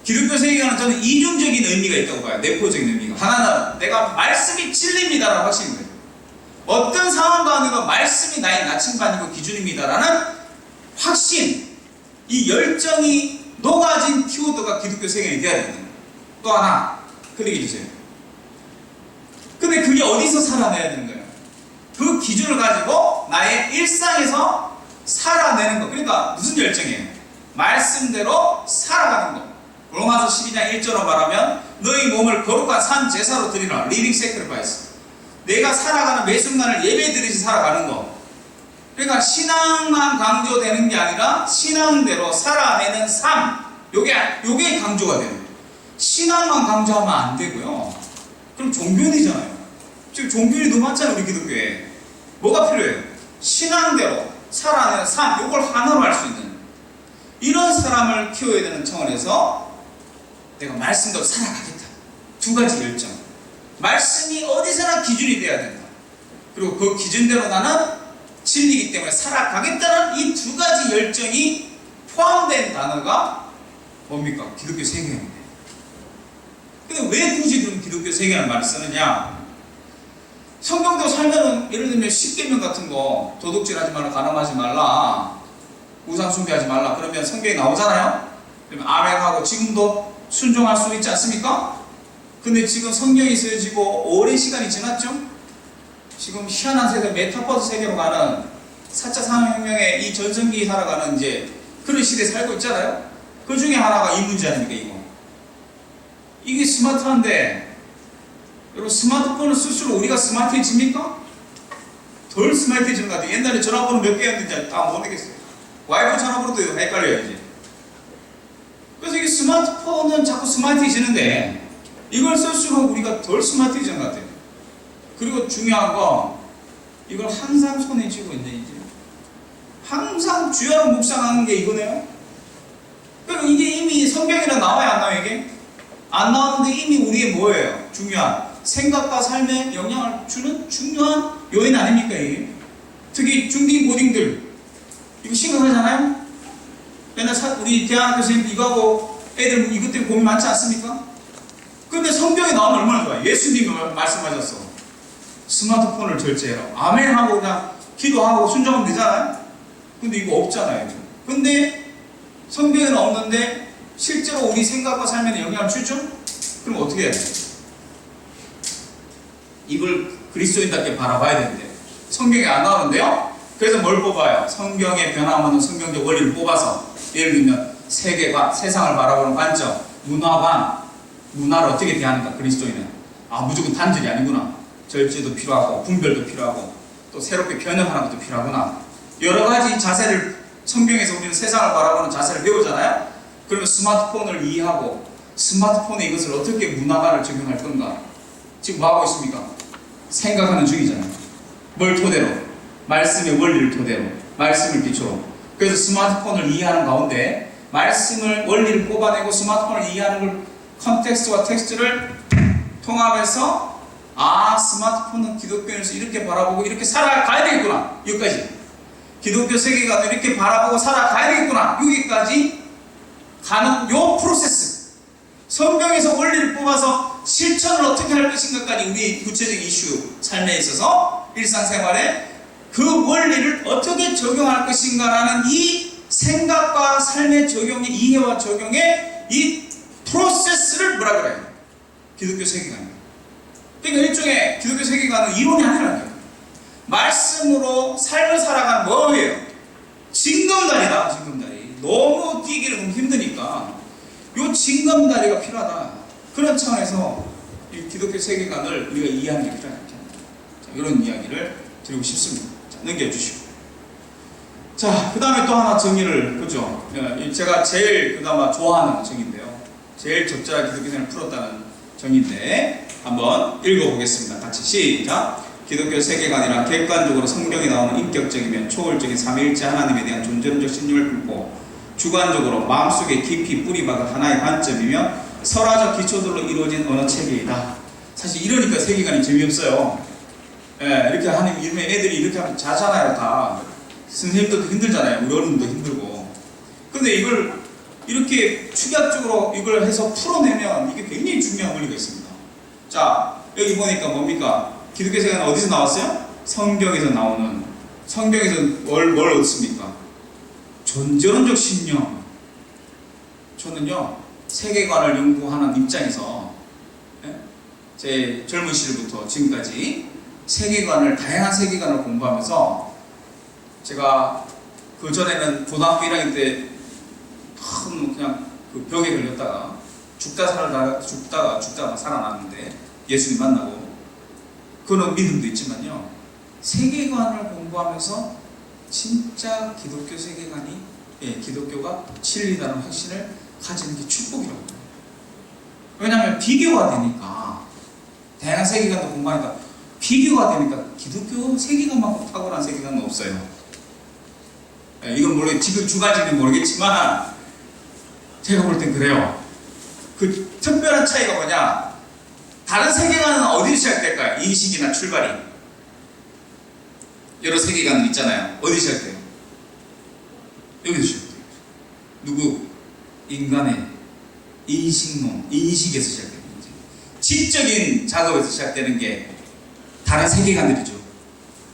기독교 세계관은 저는 이중적인 의미가 있다고 봐요. 내포적인 의미가. 하나는 내가 말씀이 진리입니다라는 확신인 거예요. 어떤 상황 가운데도 말씀이 나의 나침반이고 기준입니다라는 확신, 이 열정이 녹아진 키워드가 기독교 세계관이 돼야 되는 거예요. 또 하나 클릭해 주세요. 근데 그게 어디서 살아내야 되는 거예요? 그 기준을 가지고 나의 일상에서 살아내는 거. 그러니까 무슨 열정이에요? 말씀대로 살아가는 거. 로마서 12장 1절로 말하면 너희 몸을 거룩한 산 제사로 드리라. 리빙 세크리파이스. 내가 살아가는 매 순간을 예배 드리듯이 살아가는 거. 그러니까 신앙만 강조되는 게 아니라 신앙대로 살아내는 삶. 요게 강조가 되는 거예요. 신앙만 강조하면 안 되고요. 그럼 종교인이잖아요. 지금 종교인이 너무 많잖아요, 우리 기독교에. 뭐가 필요해요? 신앙대로 살아내는 삶, 요걸 하나로 할 수 있는 이런 사람을 키워야 되는 차원에서 내가 말씀대로 살아가겠다. 두 가지 열정. 말씀이 어디서나 기준이 돼야 된다. 그리고 그 기준대로 나는 진리이기 때문에 살아가겠다는 이 두 가지 열정이 포함된 단어가 뭡니까? 기독교 세계관입니다. 근데 왜 굳이 그럼 기독교 세계라는 말을 쓰느냐? 성경도 살면은 예를 들면 10계명 같은 거 도둑질하지 말라, 가늠하지 말라, 우상 숭배하지 말라 그러면 성경에 나오잖아요? 그러면 아멘하고 지금도 순종할 수 있지 않습니까? 근데 지금 성경이 쓰여지고 오랜 시간이 지났죠? 지금 희한한 세계, 메타버스 세계로 가는 4차 산업혁명의 이 전성기 살아가는 이제 그런 시대에 살고 있잖아요? 그 중에 하나가 이 문제 아닙니까, 이거? 이게 스마트한데, 여러분 스마트폰을 쓸수록 우리가 스마트해집니까? 덜 스마트해지는 것 같아요. 옛날에 전화번호 몇 개였는지 다 모르겠어요. 와이프 전화번호도 헷갈려요 이제. 그래서 이게 스마트폰은 자꾸 스마트해지는데 이걸 쓸수록 우리가 덜 스마트해지는 것 같아요. 그리고 중요한 거 이걸 항상 손에 쥐고 있네 이제. 항상 주야로 묵상하는 게 이거네요. 그럼 이게 이미 성경에는 나와요 안 나와요 이게? 안 나오는데 이미 우리의 뭐예요? 중요한 생각과 삶에 영향을 주는 중요한 요인 아닙니까 이게? 특히 중딩 고딩들 이거 심각하잖아요? 맨날 우리 대학교 선생님 이거하고 애들 이것 때문에 고민 많지 않습니까? 근데 성경에 나오면 얼마나 좋아요? 예수님이 말씀하셨어. 스마트폰을 절제해라. 아멘 하고 그냥 기도하고 순종하면 되잖아요? 근데 이거 없잖아요. 근데 성경에는 없는데 실제로 우리 생각과 삶에는 영향을 주죠? 그럼 어떻게 해야 돼요? 이걸 그리스도인답게 바라봐야 되는데 성경에 안 나오는데요? 그래서 뭘 뽑아요? 성경에 변함없는 성경적 원리를 뽑아서 예를 들면 세계관, 세상을 바라보는 관점, 문화관, 문화를 어떻게 대하는가 그리스도인은 아 무조건 단절이 아니구나. 절제도 필요하고 분별도 필요하고 또 새롭게 변형하는 것도 필요하구나. 여러 가지 자세를 성경에서 우리는 세상을 바라보는 자세를 배우잖아요. 그러면 스마트폰을 이해하고 스마트폰에 이것을 어떻게 문화관을 적용할 건가. 지금 뭐하고 있습니까? 생각하는 중이잖아요. 뭘 토대로? 말씀의 원리를 토대로 말씀을 기초로. 그래서 스마트폰을 이해하는 가운데 말씀을 원리를 뽑아내고 스마트폰을 이해하는 걸 컨텍스트와 텍스트를 통합해서 아 스마트폰은 기독교에서 이렇게 바라보고 이렇게 살아가야 되겠구나. 여기까지 기독교 세계관을 이렇게 바라보고 살아가야 되겠구나. 여기까지 가는 요 프로세스 성경에서 원리를 뽑아서 실천을 어떻게 할 것인가까지 우리 구체적인 이슈 삶에 있어서 일상생활에 그 원리를 어떻게 적용할 것인가라는 이 생각과 삶의 적용의 이해와 적용의 이 프로세스를 뭐라 그래요? 기독교 세계관이에요. 그러니까 일종의 기독교 세계관은 이론이 아니라는 거예요. 말씀으로 삶을 살아가는 뭐예요? 징검다리다. 징검다리. 너무 뛰기는 너무 힘드니까 요 징검다리가 필요하다. 그런 차원에서 이 기독교 세계관을 우리가 이해하는 게 필요하다. 이런 이야기를 드리고 싶습니다. 자, 넘겨주시고. 자, 그 다음에 또 하나 정의를, 그죠? 제가 제일 그나마 좋아하는 정의인데요. 제일 적절하게 기독교 생활을 풀었다는 정의인데, 한번 읽어보겠습니다. 같이 시작. 기독교 세계관이란 객관적으로 성경에 나오는 인격적이며 초월적인 삼위일체 하나님에 대한 존재론적 신념을 품고, 주관적으로 마음속에 깊이 뿌리박은 하나의 관점이며, 설화적 기초들로 이루어진 언어 체계이다. 사실 이러니까 세계관이 재미없어요. 예, 이렇게 하는, 이름에 애들이 이렇게 하면 자잖아요, 다. 선생님들도 힘들잖아요. 우리 어른도 힘들고. 근데 이걸 이렇게 축약적으로 이걸 해서 풀어내면 이게 굉장히 중요한 원리가 있습니다. 자, 여기 보니까 뭡니까? 기독교 세계는 어디서 나왔어요? 성경에서 나오는. 성경에서 뭘 얻습니까? 존재론적 신념. 저는요, 세계관을 연구하는 입장에서 제 젊은 시절부터 지금까지 세계관을, 다양한 세계관을 공부하면서 제가 그 전에는 고등학교 1학년 때 큰 그냥 그 벽에 걸렸다가 죽다가 살아났는데 예수님 만나고 그런 믿음도 있지만요. 세계관을 공부하면서 진짜 기독교 세계관이 기독교가 진리라는 확신을 가지는 게 축복이라고 해요. 왜냐하면 비교가 되니까 다양한 세계관도 공부하니까 비교가 되니까 기독교 세계관만큼 탁월한 세계관은 없어요. 이건 모르겠, 지금 주관지는 모르겠지만 제가 볼 땐 그래요. 그 특별한 차이가 뭐냐? 다른 세계관은 어디서 시작될까요? 인식이나 출발이. 여러 세계관들 있잖아요. 어디 시작돼요? 여기서 시작돼요. 누구? 인간의 인식론, 인식에서 시작되는 거죠. 지적인 작업에서 시작되는 게 다른 세계관들이죠.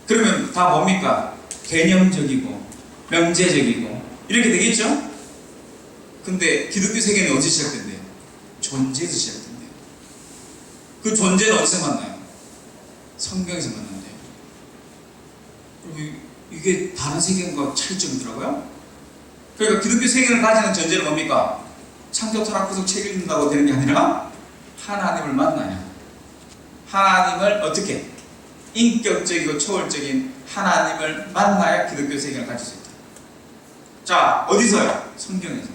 그러면 다 뭡니까? 개념적이고 명제적이고 이렇게 되겠죠? 근데 기독교 세계는 어디서 시작된대요? 존재에서 시작된대요. 그 존재는 어디서 만나요? 성경에서 만난대요. 그리고 이게 다른 세계관과 차이점이더라고요. 그러니까 기독교 세계를 가지는 전제는 뭡니까? 창조 철학 구속 책 읽는다고 되는 게 아니라 하나님을 만나야. 하나님을 어떻게? 인격적이고 초월적인 하나님을 만나야 기독교 세계를 가질 수 있다. 자, 어디서요? 성경에서.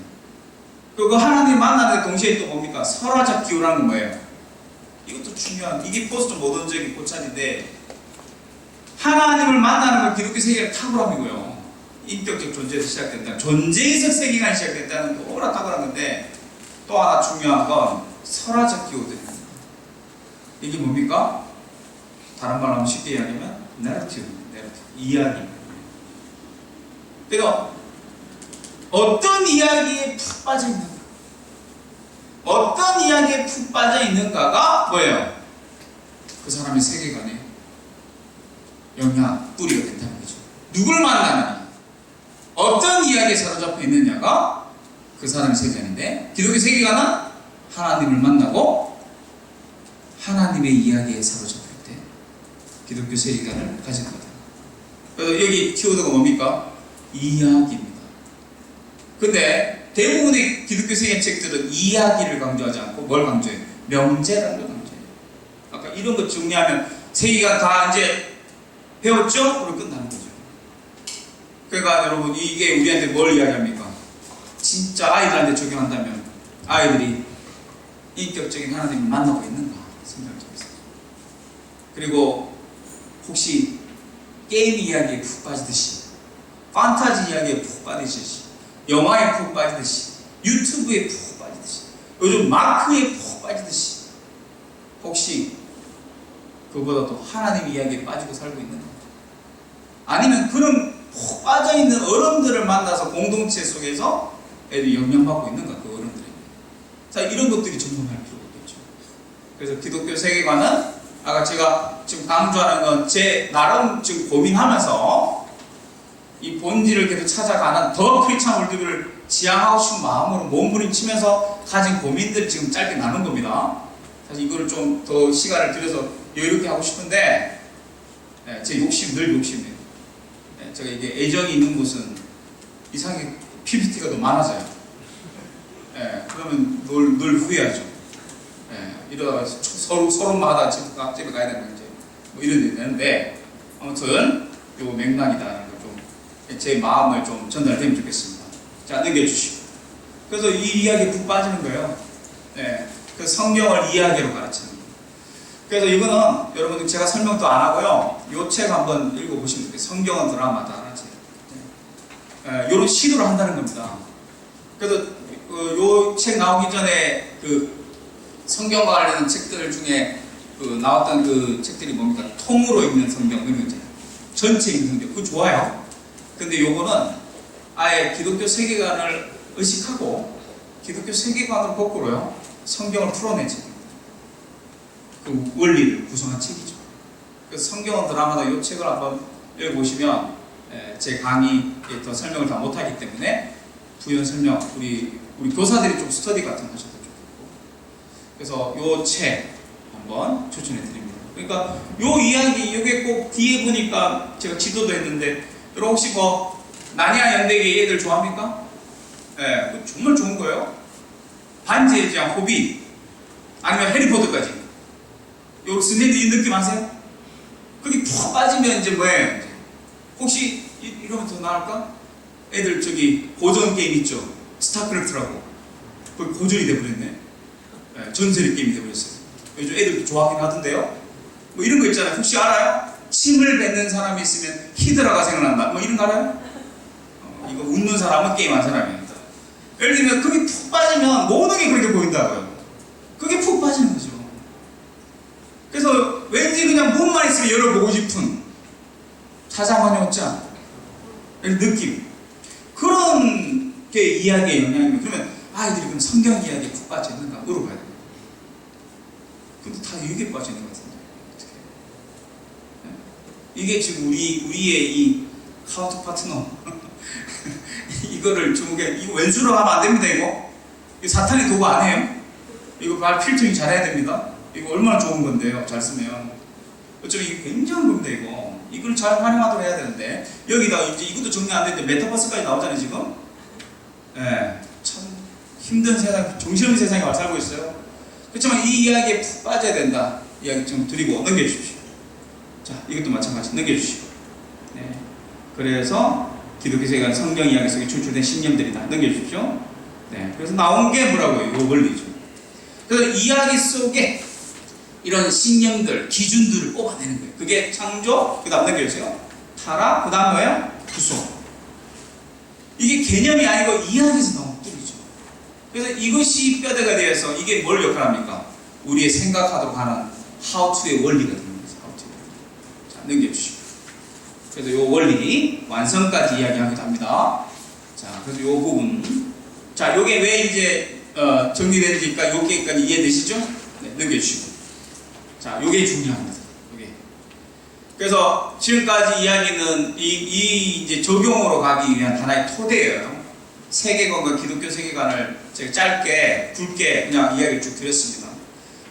그 하나님 만나는 동시에 또 뭡니까? 설화적 기호라는 건 뭐예요? 이것도 중요한, 이게 포스트 모던적인 고찰인데, 하나님을 만나는 건 기독교 세계의 탁월함이고요. 인격적 존재에서 시작된다. 존재에서 세계가 시작된다는 건 너무나 탁월한 건데, 또 하나 중요한 건 설화적 기호들입니다. 이게 뭡니까? 다른 말로 하면 쉽게 이야기하면 내러티브, 이야기. 그러니까 어떤 이야기에 푹 빠져 있는가, 어떤 이야기에 푹 빠져 있는가가 뭐예요? 그 사람의 세계관에 영향, 뿌리가 된다는 거죠. 누굴 만나느냐, 어떤 이야기에 사로잡혀 있느냐가 그 사람의 세계관인데, 기독교 세계관은 하나님을 만나고 하나님의 이야기에 사로잡힐 때 기독교 세계관을 가진 거다. 그래서 여기 키워드가 뭡니까? 이야기입니다. 근데 대부분의 기독교 세계 책들은 이야기를 강조하지 않고 뭘 강조해요? 명제라는 걸 강조해요. 아까 이런 거 정리하면 세계관 다 이제 배웠죠? 그럼 끝나는 거죠. 그러니까 여러분, 이게 우리한테 뭘 이야기합니까? 진짜 아이들한테 적용한다면 아이들이 인격적인 하나님을 만나고 있는가 생각을 좀 해보세요. 그리고 혹시 게임 이야기에 푹 빠지듯이, 판타지 이야기에 푹 빠지듯이, 영화에 푹 빠지듯이, 유튜브에 푹 빠지듯이, 요즘 마크에 푹 빠지듯이, 혹시 그보다도 하나님 이야기에 빠지고 살고 있는가? 아니면 그런 푹 빠져있는 어른들을 만나서 공동체 속에서 애들이 영향받고 있는가? 그 어른들에게. 자, 이런 것들이 점검할 필요가 있겠죠. 그래서 기독교 세계관은 아까 제가 지금 강조하는 건 제 나름 지금 고민하면서 이 본질을 계속 찾아가는 더 크리스찬 월드뷰를 지향하고 싶은 마음으로 몸부림치면서 가진 고민들을 지금 짧게 나눈 겁니다. 사실 이거를 좀 더 시간을 들여서 여유롭게 하고 싶은데, 제 욕심, 늘 욕심이에요. 제가 이게 애정이 있는 곳은 이상하게 PPT가 더 많아져요. 그러면 늘 후회하죠. 이러다가 서로마다 집에 가야 되는 이제 뭐 이런 일이 되는데, 아무튼 요 맥락이다라는 걸 좀 제 마음을 좀 전달되면 좋겠습니다. 자, 넘겨주시고. 그래서 이 이야기에 푹 빠지는 거예요. 그 성경을 이야기로 가르치는 거예요. 그래서 이거는 여러분들 제가 설명도 안 하고요. 요 책 한번 읽어보시면 돼요. 성경은 드라마다. 이런 시도를 한다는 겁니다. 그래서 요 책 나오기 전에 그 성경과 관련된 책들 중에 그 나왔던 그 책들이 뭡니까? 통으로 읽는 성경, 그런 거 있잖아요. 전체 읽는 성경. 그거 좋아요. 근데 요거는 아예 기독교 세계관을 의식하고 기독교 세계관을 거꾸로요, 성경을 풀어낸 책입니다. 그 원리를 구성한 책이죠. 그래서 성경은 드라마다 이 책을 한번 읽어보시면, 제 강의에 더 설명을 다 못하기 때문에 부연 설명, 우리 교사들이 좀 스터디 같은 거 하셔도 좋겠고, 그래서 이 책 한번 추천해 드립니다. 그러니까 요 이야기, 이게 꼭 뒤에 보니까 제가 지도도 했는데, 여러분 혹시 뭐 나니아 연대기 애들 좋아합니까? 그거 정말 좋은 거예요. 반지의 제왕, 호빗, 아니면 해리포터까지. 요 스네드 이 느낌 아세요? 거기 푹 빠지면 이제 뭐예요? 혹시 이러면 더 나을까? 애들 저기 고전 게임 있죠? 스타크래프트라고. 거기 고전이 돼버렸네. 전설의 게임이 돼버렸어요. 요즘 애들도 좋아하긴 하던데요. 뭐 이런 거 있잖아요. 혹시 알아요? 침을 뱉는 사람이 있으면 히드라가 생각난다. 뭐 이런 거 알아요? 이거 웃는 사람은 게임한 사람입니다. 예를 들면 그게 푹 빠지면 모든 게 그렇게 보인다고요. 그게 푹 빠지는 거죠. 그래서 왠지 그냥 몸만 있으면 열어보고 싶은 사자마녀자 이런 느낌, 그런 게 이야기의 영향이면, 그러면 아이들이 그럼 성경 이야기에 푹 빠져 있는가 물어봐야 돼요. 근데 다 여기에 빠져 있는 것 같은데 어떻게 해요? 이게 지금 우리의 이 카운터 파트너 이거를 중국에, 이거 왼수로 하면 안 됩니다. 이거 사탄의 도구 아니에요. 이거 말 필터링 잘해야 됩니다. 이거 얼마나 좋은 건데요, 잘 쓰면. 어쩌면 이게 굉장한 겁니다. 이걸 잘 활용하도록 해야 되는데, 여기다 이제 이것도 정리 안 되는데 메타버스까지 나오잖아요 지금. 참 힘든 세상, 정신없는 세상에 살고 있어요. 그렇지만 이 이야기에 푹 빠져야 된다 이야기 좀 드리고 넘겨주십시오. 자, 이것도 마찬가지 넘겨주시고. 네. 그래서 기독교 세계관 성경 이야기 속에 출출된 신념들이다. 넘겨주십시오. 네. 그래서 나온 게 뭐라고요? 요 원리죠. 그래서 이야기 속에 이런 신념들, 기준들을 뽑아내는 거예요. 그게 창조, 그 다음 넘겨주세요. 타락, 그 다음 뭐예요? 구속. 이게 개념이 아니고 이야기에서 나온 뜰이죠. 그래서 이것이 뼈대가 되어서 이게 뭘 역할합니까? 우리의 생각하도록 하는 how to의 원리가 되는 거죠. how to. 자, 넘겨주시고. 그래서 이 원리 완성까지 이야기하기도 합니다. 자, 그래서 이 부분. 자, 요게 왜 이제 정리되니까 여기까지 이해되시죠? 네, 넘겨주시고. 자, 요게 중요합니다. 요게. 그래서 지금까지 이야기는 이 이제 적용으로 가기 위한 하나의 토대예요. 세계관과 기독교 세계관을 제가 짧게 굵게 그냥 이야기를 쭉 드렸습니다.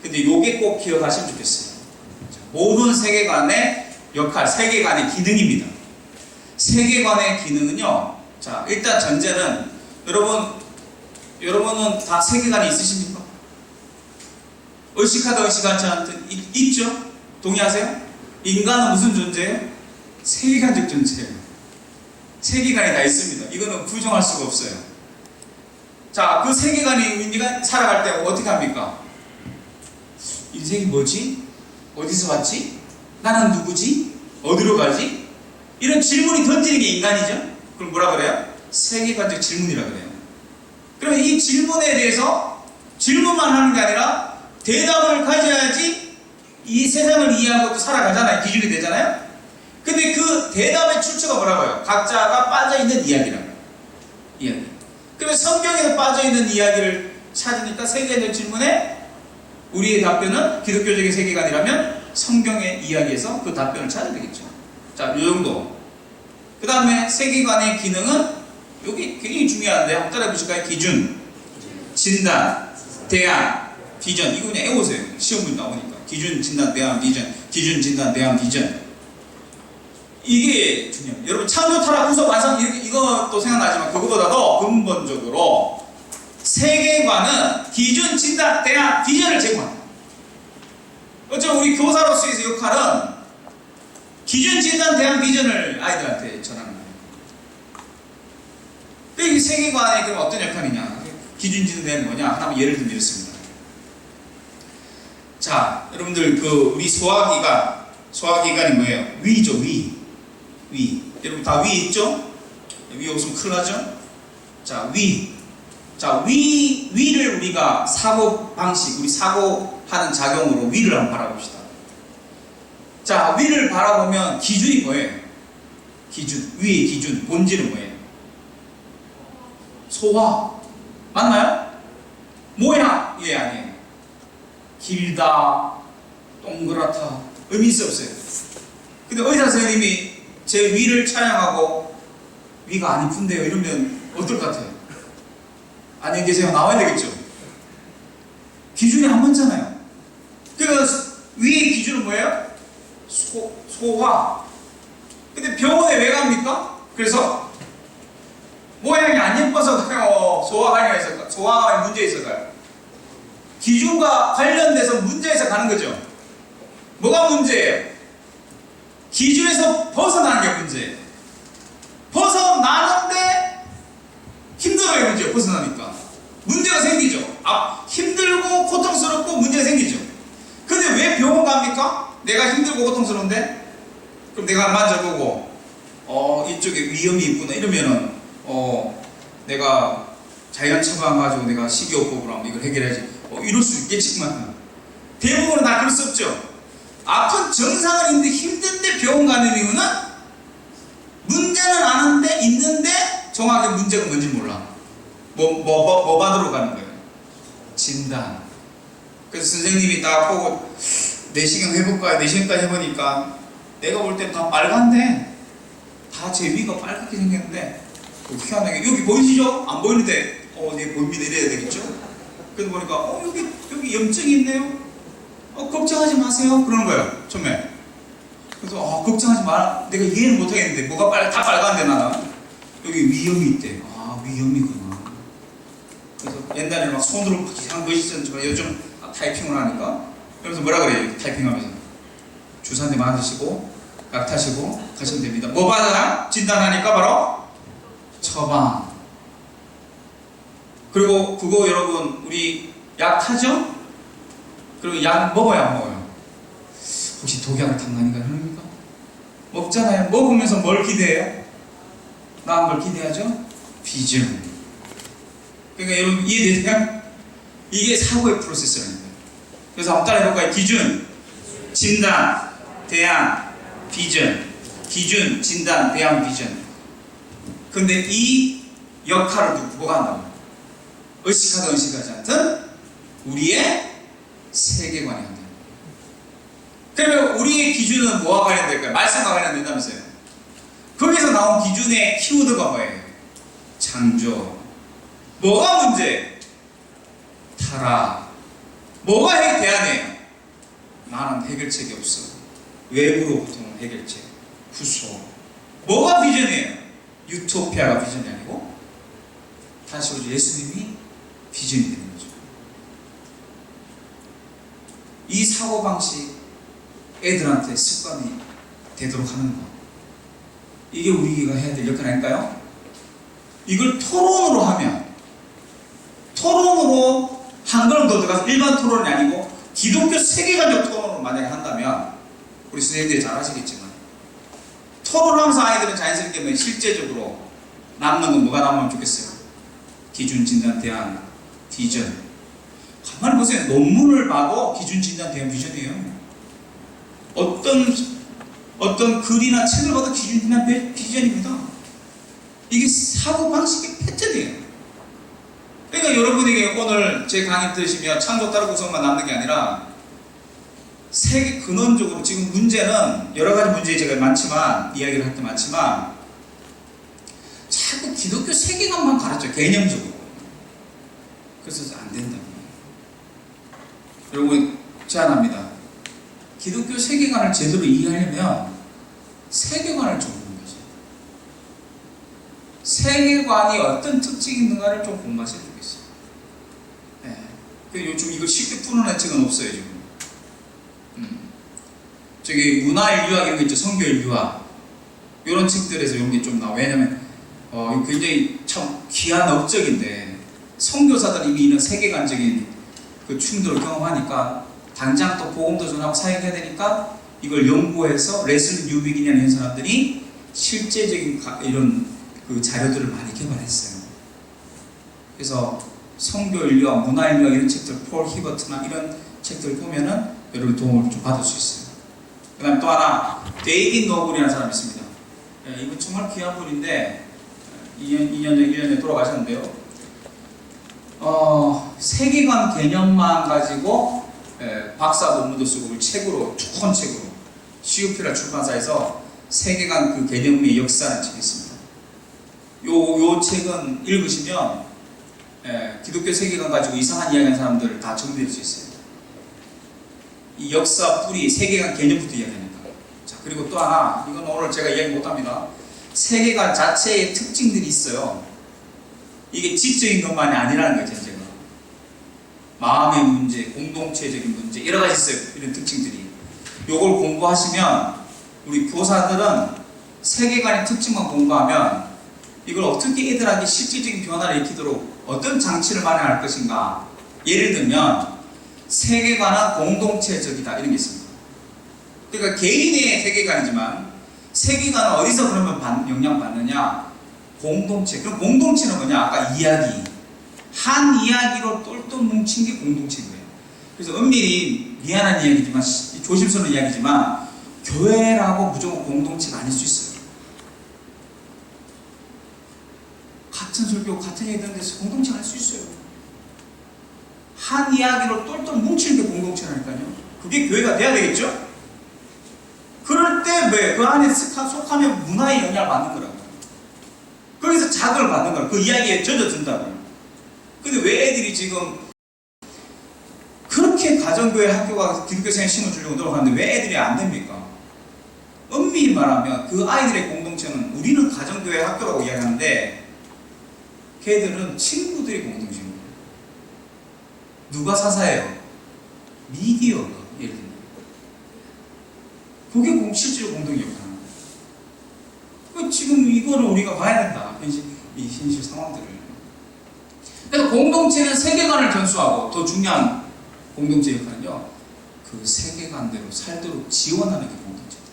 근데 요게 꼭 기억하시면 좋겠어요. 자, 모든 세계관의 역할, 세계관의 기능입니다. 세계관의 기능은요. 자, 일단 전제는 여러분은 다 세계관이 있으십니까? 의식하든 의식하지 않든 있죠? 동의하세요? 인간은 무슨 존재예요? 세계관적 존재예요. 세계관이 다 있습니다. 이거는 부정할 수가 없어요. 자, 그 세계관이 우리가 살아갈 때 어떻게 합니까? 인생이 뭐지? 어디서 왔지? 나는 누구지? 어디로 가지? 이런 질문이 던지는 게 인간이죠? 그럼 뭐라 그래요? 세계관적 질문이라 그래요. 그러면 이 질문에 대해서 질문만 하는 게 아니라 대답을 가져야지 이 세상을 이해하고 또 살아가잖아요. 기준이 되잖아요. 근데 그 대답의 출처가 뭐라고요? 각자가 빠져있는 이야기라고요. 이야기. 그러면 성경에서 빠져있는 이야기를 찾으니까 세계적 질문에 우리의 답변은 기독교적인 세계관이라면 성경의 이야기에서 그 답변을 찾아야 되겠죠. 자, 이 정도. 그 다음에 세계관의 기능은 여기 굉장히 중요한데 한번 따라해 보실까요? 기준, 진단, 대안, 비전. 이거 그냥 외우세요. 시험 문제 나오니까. 기준, 진단, 대안, 비전. 기준, 진단, 대안, 비전. 이게 중요해요. 여러분 창조, 타락, 구속, 완성 이것도 생각나지만 그거보다도 근본적으로 세계관은 기준, 진단, 대안, 비전을 제공합니다. 어쩌면 우리 교사로서의 역할은 기준, 진단, 대안, 비전을 아이들한테 전하는 거예요. 이 세계관이 그럼 어떤 역할이냐? 기준, 진단, 대안이 뭐냐? 하나만 예를 들면 이렇습니다. 자, 여러분들 우리 소화기관이 뭐예요? 위죠, 위. 여러분 다 위 있죠? 위 없으면 큰일 나죠? 자, 위. 자, 위를 우리가 사고방식, 우리 사고하는 작용으로 위를 한번 바라봅시다. 자, 위를 바라보면 기준이 뭐예요? 기준, 위의 기준, 본질은 뭐예요? 소화. 맞나요? 모양. 예, 아니에요. 길다, 동그랗다. 의미 있어 없어요? 근데 의사 선생님이 제 위를 촬영하고 위가 안 이쁜데요 이러면 어떨 것 같아요? 안녕히 계세요 나와야 되겠죠? 기준이 한 번잖아요. 그래서 위의 기준은 뭐예요? 소화. 근데 병원에 왜 갑니까? 그래서 모양이 안 예뻐서 가요? 소화가 문제 있어 가요? 기준과 관련돼서 문제에서 가는 거죠. 뭐가 문제예요? 기준에서 벗어나는 게 문제예요. 벗어나는데 힘들어요. 문제가 벗어나니까 문제가 생기죠. 힘들고 고통스럽고 문제가 생기죠. 근데 왜 병원 갑니까? 내가 힘들고 고통스러운데? 그럼 내가 만져보고 이쪽에 위험이 있구나 이러면은 내가 자연 처방 가지고 내가 식이요법으로 하면 이걸 해결해야지 이럴 수 있겠지만 대부분은 다 그럴 수 없죠. 아픈 정상은 있는데 힘든데 병원 가는 이유는 문제는 아는데 있는데 정확하게 문제가 뭔지 몰라. 뭐 받으러 가는 거예요? 진단. 그래서 선생님이 딱 보고 내시경 해볼까요? 내시경까지 해보니까 내가 볼 때 다 빨간데 다 제 위가 빨갛게 생겼는데 희한하게 여기 보이시죠? 안 보이는데 네 보입니다 이래야 되겠죠? 그래서 보니까 여기 염증이 있네요. 걱정하지 마세요. 그러는 거예요. 처음에. 그래서 걱정하지 마라. 내가 이해는 못하겠는데 뭐가 다 빨간데 나는 여기 위험이 있대. 위험이구나. 그래서 옛날에 막 손으로 막 이상한 거 있었지만 요즘 타이핑을 하니까 그래서 뭐라 그래요? 타이핑하면서 주사 한 대 맞으시고 약 타시고 가시면 됩니다. 뭐 받아? 진단하니까 바로 처방. 그리고 그거 여러분 우리 약 타죠? 그리고 약 먹어요 안 먹어요? 혹시 독약을 탐나니까 그럽니까? 먹잖아요. 먹으면서 뭘 기대해요? 나은 걸 기대하죠? 비전. 그러니까 여러분 이해되세요? 이게 사고의 프로세스라는 거예요. 그래서 한번 따라해볼까요? 기준, 진단, 대안, 비전. 기준, 진단, 대안, 비전. 근데 이 역할을 누구가 한다고? 의식하든 의식하지 않든 우리의 세계관이 한다. 그러면 우리의 기준은 뭐와 관련될까요? 말씀과 관련된다면서요. 거기서 나온 기준의 키워드가 뭐예요? 창조. 뭐가 문제? 타락. 뭐가 대안이에요? 나는 해결책이 없어. 외부로부터는 해결책. 후소. 뭐가 비전이에요? 유토피아가 비전이 아니고 다시 오죠. 예수님이 비전이 되는 거죠. 이 사고방식 애들한테 습관이 되도록 하는 거. 이게 우리가 해야 될 역할 아닐까요? 이걸 토론으로 하면 토론으로 한 걸음 더 들어가서 일반 토론이 아니고 기독교 세계관적 토론으로 만약에 한다면 우리 선생님들이 잘 하시겠지만 토론하면서 아이들은 자연스럽게 뭐 실제적으로 남는 건 뭐가 남으면 좋겠어요? 기준, 진단, 대안, 비전. 가만히 보세요. 논문을 봐도 기준, 진단, 대안, 비전이에요. 어떤 글이나 책을 봐도 기준, 진단, 비전입니다. 이게 사고방식의 패턴이에요. 그러니까 여러분에게 오늘 제 강의 들으시면 창조 따르 구성만 남는 게 아니라 세계 근원적으로 지금 문제는 여러 가지 문제 제가 많지만 이야기를 할 때 많지만 자꾸 기독교 세계관만 가르쳐 개념적으로. 그래서 안 된다고. 여러분 제안합니다. 기독교 세계관을 제대로 이해하려면 세계관을 좀 보는 거죠. 세계관이 어떤 특징이 있는가를 좀 공부하셔야 되겠어요. 네. 요즘 이걸 쉽게 푸는 책은 없어요 지금. 저기 문화인류학 이런 거 있죠. 성교인류학 이런 책들에서 이런 게 좀 나와. 왜냐면 굉장히 참 귀한 업적인데 선교사들은 이미 이런 세계관적인 그 충돌을 경험하니까 당장 또 복음도 전하고 사역해야 되니까 이걸 연구해서 레슬리 뉴빅이라는 이런 사람들이 실제적인 이런 그 자료들을 많이 개발했어요. 그래서 성교인류학, 문화인류학 이런 책들, 폴 히버트나 이런 책들을 보면은 여러분 도움을 좀 받을 수 있어요. 그 다음에 또 하나 데이빗 노블이라는 사람이 있습니다. 이분 정말 귀한 분인데 2년 전에 돌아가셨는데요. 세계관 개념만 가지고 박사 논문도 쓰고 우리 책으로 좋은 책으로 시우피라 출판사에서 세계관 그 개념의 역사라는 책이 있습니다. 요 책은 읽으시면 기독교 세계관 가지고 이상한 이야기하는 사람들 다 정리될 수 있어요. 이 역사 뿌리 세계관 개념부터 이야기하니까. 자, 그리고 또 하나 이건 오늘 제가 이야기 못합니다. 세계관 자체의 특징들이 있어요. 이게 지적인 것만이 아니라는 거죠. 제가 마음의 문제, 공동체적인 문제 여러 가지 있어요. 이런 특징들이. 요걸 공부하시면 우리 교사들은 세계관의 특징만 공부하면 이걸 어떻게 애들에게 실질적인 변화를 일으키도록 어떤 장치를 마련할 것인가. 예를 들면 세계관은 공동체적이다 이런 게 있습니다. 그러니까 개인의 세계관이지만 세계관은 어디서 그러면 영향받느냐? 공동체. 그럼 공동체는 뭐냐? 아까 이야기. 한 이야기로 똘똘 뭉친 게 공동체인 거예요. 그래서 엄밀히 미안한 이야기지만 조심스러운 이야기지만 교회라고 무조건 공동체가 아닐 수 있어요. 같은 설교, 같은 얘기 듣는 데서 공동체가 아닐 수 있어요. 한 이야기로 똘똘 뭉치는 게 공동체라니까요. 그게 교회가 돼야 되겠죠? 그럴 때 왜 그 안에 속하면 문화의 영향을 받는 거라고요. 거기서 자극을 받는 거라고요. 그 이야기에 젖어든다고요. 근데 왜 애들이 지금 그렇게 가정교회 학교가 기독교생활 심어주려고 노력하는데 왜 애들이 안 됩니까? 엄밀히 말하면 그 아이들의 공동체는 우리는 가정교회 학교라고 이야기하는데 걔들은 친구들이 공동체인 거예요. 누가 사사예요? 미디어가 예를 들면 그게 실제로 공동의 역할하는 거예요. 지금 이거를 우리가 봐야 된다. 이 현실 상황들을. 그래서 공동체는 세계관을 전수하고 더 중요한 공동체 역할은요, 그 세계관대로 살도록 지원하는 게 공동체다.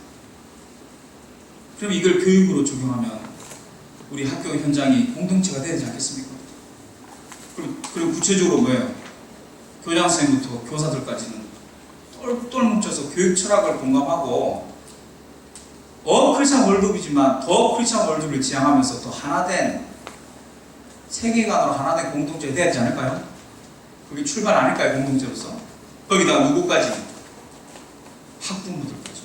그럼 이걸 교육으로 적용하면 우리 학교 현장이 공동체가 되지 않겠습니까? 그리고 구체적으로 뭐예요? 교장선생부터 교사들까지는 똘똘 뭉쳐서 교육 철학을 공감하고 크리스찬 월드업이지만 더 크리스찬 월드업을 지향하면서 더 하나된 세계관으로 하나된 공동체가 되지 않을까요? 그게 출발 아닐까요? 공동체로서. 거기다 누구까지? 학부모들까지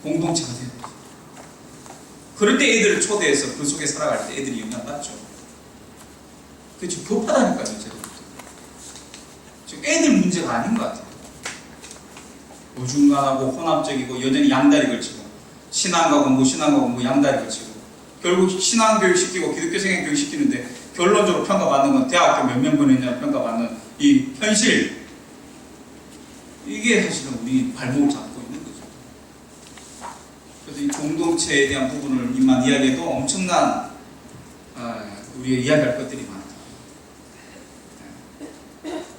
공동체가 돼야 되죠. 그럴 때 애들을 초대해서 그 속에 살아갈 때 애들이 영향받죠. 그게 지금 급하다니까요, 제도부터. 지금 애들 문제가 아닌 것 같아요. 어중간하고 혼합적이고 여전히 양다리 걸치고 신앙가고 뭐 신앙가고 뭐 양다리 걸치고 결국 신앙교육 시키고 기독교 생활 교육 시키는데 결론적으로 평가받는 건 대학교 몇 명 보냈냐 평가받는 이 현실, 이게 사실은 우리 발목을 잡고 있는 거죠. 그래서 이 공동체에 대한 부분을 이만 이야기해도 엄청난 우리가 이야기할 것들이 많다.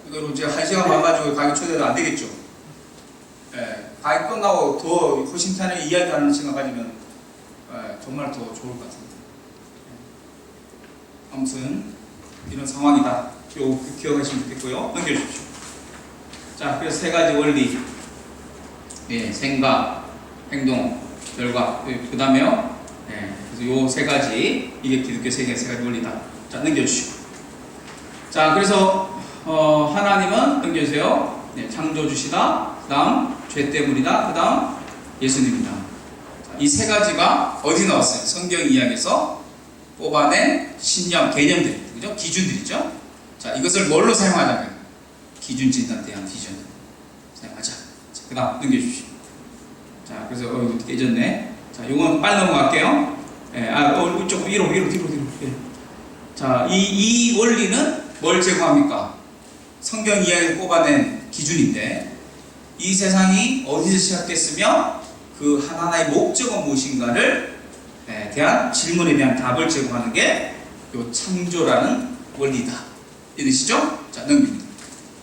이거로 제가 1시간 반 가지고 강의 초대도 안 되겠죠. 강의 끝나고 더 허심탄회하게 이야기하는 시간 가지면 정말 더 좋을 것 같은데. 아무튼 이런 상황이다. 기억하시면 좋겠고요. 넘겨주십시오. 자, 그래서 세 가지 원리, 생각, 행동, 결과. 그 다음에요. 그래서 요 세 가지, 이게 기독교 세계의 세 가지 원리다. 자, 넘겨주시고. 자, 그래서 하나님은 넘겨주세요. 창조주시다. 그 다음 죄 때문이다. 그 다음 예수님이다. 이 세 가지가 어디 나왔어요? 성경 이야기에서 뽑아낸 신념, 개념들, 그죠? 기준들이죠. 자, 이것을 뭘로 사용하자면 기준 진단 대한 기준으로 사용하자. 그 다음 넘겨주십시오. 자, 그래서 이거 깨졌네. 자, 이건 빨리 넘어갈게요. 이쪽 위로. 자, 이 원리는 뭘 제공합니까? 성경 이야기를 뽑아낸 기준인데 이 세상이 어디서 시작됐으며 그 하나하나의 목적은 무엇인가를 대한 질문에 대한 답을 제공하는 게 요 창조라는 원리다. 이해되시죠? 자, 넘깁니다.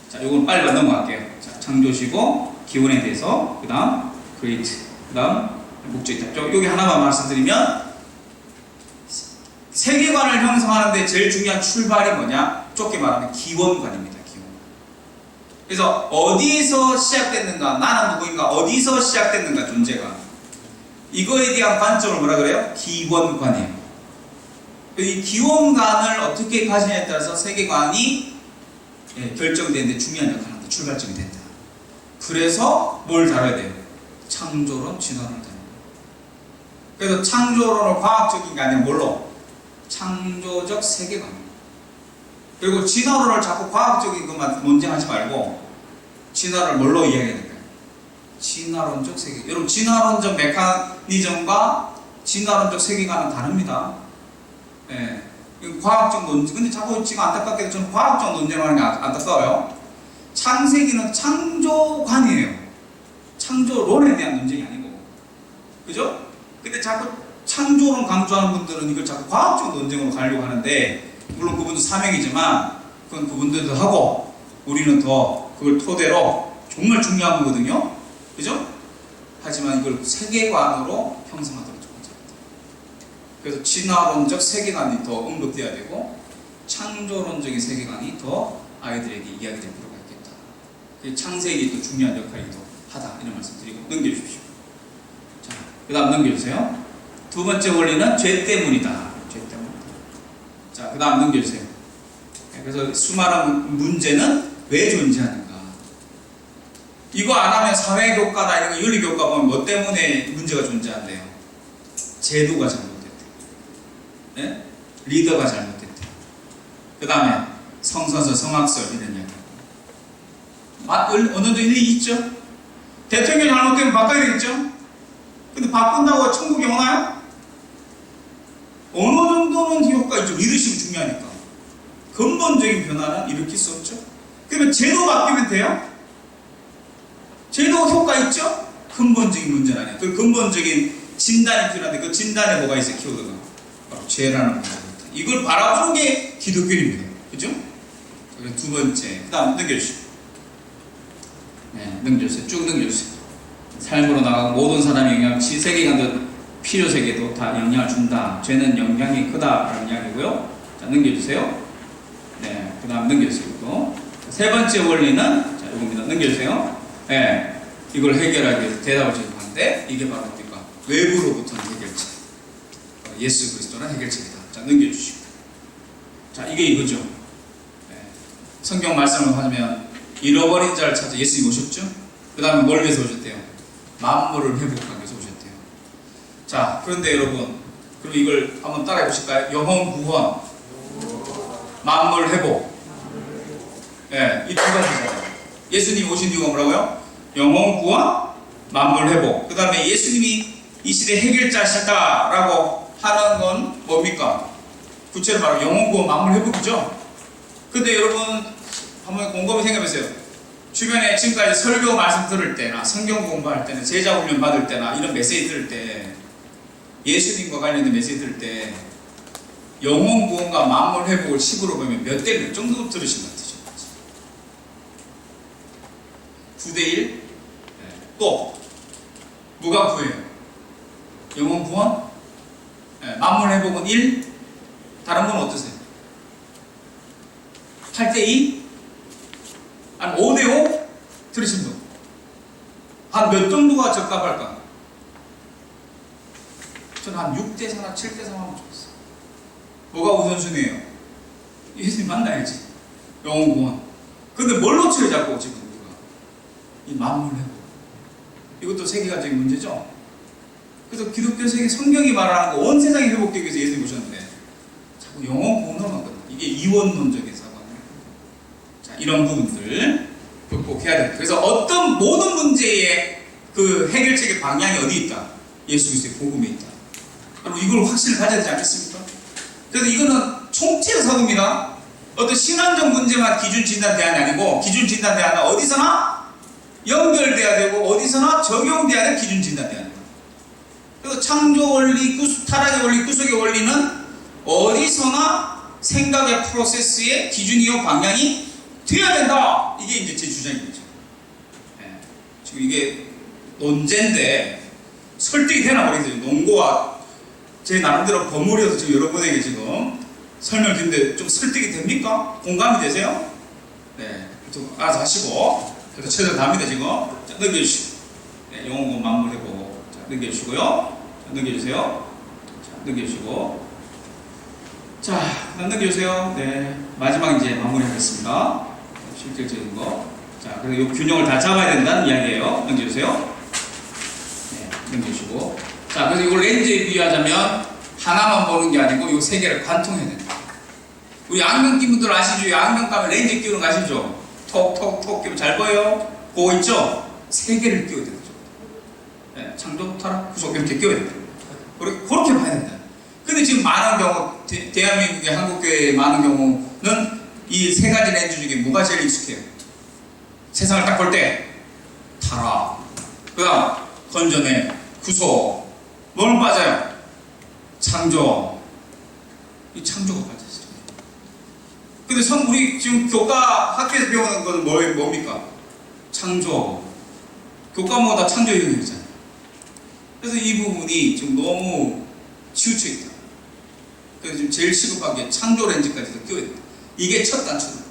자, 요건 빨리 넘어갈게요. 자, 창조시고 기원에 대해서 그 다음 create, 그 다음 목적이다. 여기 하나만 말씀드리면 세계관을 형성하는데 제일 중요한 출발이 뭐냐? 좁게 말하면 기원관입니다. 기원. 그래서 어디서 시작됐는가, 나는 누구인가, 어디서 시작됐는가, 존재가. 이거에 대한 관점을 뭐라 그래요? 기원관이에요. 이 기원관을 어떻게 가지냐에 따라서 세계관이 결정되는데 중요한 역할을 한다. 출발점이 된다. 그래서 뭘 다뤄야 돼요? 창조론, 진화론을 다뤄야 돼요. 그래서 창조론을 과학적인 게 아니라 뭘로? 창조적 세계관. 그리고 진화론을 자꾸 과학적인 것만 논쟁하지 말고 진화를 뭘로 이야기해야 될까요? 진화론적 세계. 여러분, 진화론적 메커니즘과 진화론적 세계관은 다릅니다. 과학적 논쟁. 근데 자꾸 지금 안타깝게도 저는 과학적 논쟁을 하는 게 안타까워요. 창세기는 창조관이에요. 창조론에 대한 논쟁이 아니고. 그죠? 근데 자꾸 창조론 강조하는 분들은 이걸 자꾸 과학적 논쟁으로 가려고 하는데, 물론 그분도 사명이지만 그건 그분들도 하고 우리는 더 그걸 토대로 정말 중요한 거거든요. 그죠? 하지만 이걸 세계관으로 형성하도록 하자. 그래서 진화론적 세계관이 더 언급돼야 되고 창조론적인 세계관이 더 아이들에게 이야기될 필요가 있겠다. 그 창세기 또 중요한 역할이기도 하다. 이런 말씀 드리고 넘겨주십시오. 자, 그 다음 넘겨주세요. 두 번째 원리는 죄 때문이다. 죄 때문이다. 자, 그 다음 넘겨주세요. 그래서 수많은 문제는 왜 존재하는가. 이거 안 하면 사회교과나 이런 윤리교과 보면 뭐 때문에 문제가 존재한대요. 제도가 잘못됐대. 네? 리더가 잘못됐대. 그 다음에 성선설, 성악설 이런 이야기. 어느 정도 일리 있죠? 대통령이 잘못되면 바꿔야 되겠죠? 근데 바꾼다고 천국이 오나요? 어느 정도는 효과가 있죠. 리더십이 중요하니까. 근본적인 변화는 일으킬 수 없죠. 그러면 제도 바뀌면 돼요? 제도 효과 있죠? 근본적인 문제는 아니야. 그 근본적인 진단이 필요한데 그 진단에 뭐가 있어요? 키워드가 바로 죄라는 문제가 있다. 이걸 바라보는 게 기독교입니다. 그죠? 그리고 두 번째, 그 다음 넘겨주시고, 네, 넘겨주세요. 쭉 넘겨주세요. 삶으로 나가고 모든 사람의 영향, 세계관도 필요 세계도 다 영향을 준다. 죄는 영향이 크다라는 이야기고요. 자, 넘겨주세요. 네, 그 다음 넘겨주세요. 또. 세 번째 원리는 자, 이겁니다. 넘겨주세요. 네, 이걸 해결하기 위해서 대답을 제공하는데 이게 바로 뭡니까? 외부로부터는 해결책. 예수 그리스도는 해결책이다. 자, 넘겨주시고. 자, 이게 이거죠. 네. 성경 말씀을 하면 잃어버린 자를 찾아 예수님이 오셨죠? 그 다음에 뭘 위해서 오셨대요? 만물을 회복하기 위해서 오셨대요. 자, 그런데 여러분, 그럼 이걸 한번 따라해 보실까요? 영혼 구원, 만물 회복. 예, 이 두 가지잖아요. 예수님이 오신 이유가 뭐라고요? 영혼 구원, 만물 회복. 그 다음에 예수님이 이 시대 해결자시다라고 하는 건 뭡니까? 구체로 말하면 영혼 구원, 만물 회복이죠. 근데 여러분 한번 곰곰이 생각해보세요. 주변에 지금까지 설교 말씀 들을 때나 성경 공부할 때나 제자 훈련 받을 때나 이런 메시지 들을 때 예수님과 관련된 메시지 들을 때 영혼 구원과 만물 회복을 10으로 보면 몇 대 몇 정도 들으신 것 같으죠? 9대 1? 네. 또 뭐가 9예요? 영혼 구원? 네. 만물 회복은 1? 다른 건 어떠세요? 8대 2? 한 5대 5? 들으신 분? 한 몇 정도가 적합할까? 저는 한 6대 4나 7대 3 하면 좋겠어요. 뭐가 우선순위예요? 예수님 만나야지. 영혼 구원. 근데 뭘 놓쳐요 자꾸 지금 우리가? 이 만물 회복. 이것도 세계관적인 문제죠. 그래서 기독교 세계 성경이 말하는 거 온 세상이 회복되기 위해서 예수님 오셨는데 자꾸 영혼 구원으로만 거든요. 이게 이원론적인 사고예요. 자, 이런 부분들 극복해야 돼요. 그래서 어떤 모든 문제의 그 해결책의 방향이 어디 있다? 예수 그리스도의 복음에 있다. 여러분 이걸 확신을 가져야 되지 않겠습니까? 그래서 이거는 총체의 사고입니다. 어떤 신앙적 문제만 기준 진단 대안이 아니고 기준 진단 대안은 어디서나 연결돼야 되고 어디서나 적용돼야 될 기준 진단 대안입니다. 그래서 창조 원리, 타락의 원리, 구속의 원리는 어디서나 생각의 프로세스의 기준이요 방향이 되어야 된다. 이게 이제 제 주장인 거죠. 네. 지금 이게 논제인데 설득이 되나 모르겠어요. 논거와 제 나름대로 버무려서 지금 여러분에게 지금 설명을 드리는데 좀 설득이 됩니까? 공감이 되세요? 네, 좀 알아서 하시고 그래도 최선을 다합니다 지금. 자, 넘겨주시고 네, 영혼 만물 해보고 자, 넘겨주시고요. 자, 넘겨주세요. 자, 넘겨주시고 자, 그다음 넘겨주세요. 네, 마지막 이제 마무리하겠습니다. 실질적인 거. 자, 그래서 이 균형을 다 잡아야 된다는 이야기예요. 넘겨주세요. 네, 넘겨주시고. 자, 그래서 이걸 렌즈에 비유하자면 하나만 보는 게 아니고 이 세 개를 관통해야 된다. 우리 안경 낀 분들 아시죠? 안경 까면 렌즈 끼우는 거 아시죠? 톡톡톡 끼면 잘 보여요? 그거 있죠? 세 개를 끼워야 되죠. 네, 창조, 타락, 구속 이렇게 끼워야 된다. 그렇게 봐야 된다. 근데 지금 많은 경우, 대한민국의 한국교회의 많은 경우는 이 세 가지 렌즈 중에 뭐가 제일 익숙해요? 세상을 딱 볼 때 타락, 그 다음 건전해, 구속, 뭘 빠져요? 창조. 이 창조가 빠졌어요. 근데 우리 지금 교과 학교에서 배우는 건 뭡니까? 창조. 교과마다 다 창조의 영역이잖아요. 그래서 이 부분이 지금 너무 치우쳐 있다. 그래서 지금 제일 시급한 게 창조 렌즈까지도 끼워야 된다. 이게 첫 단추다.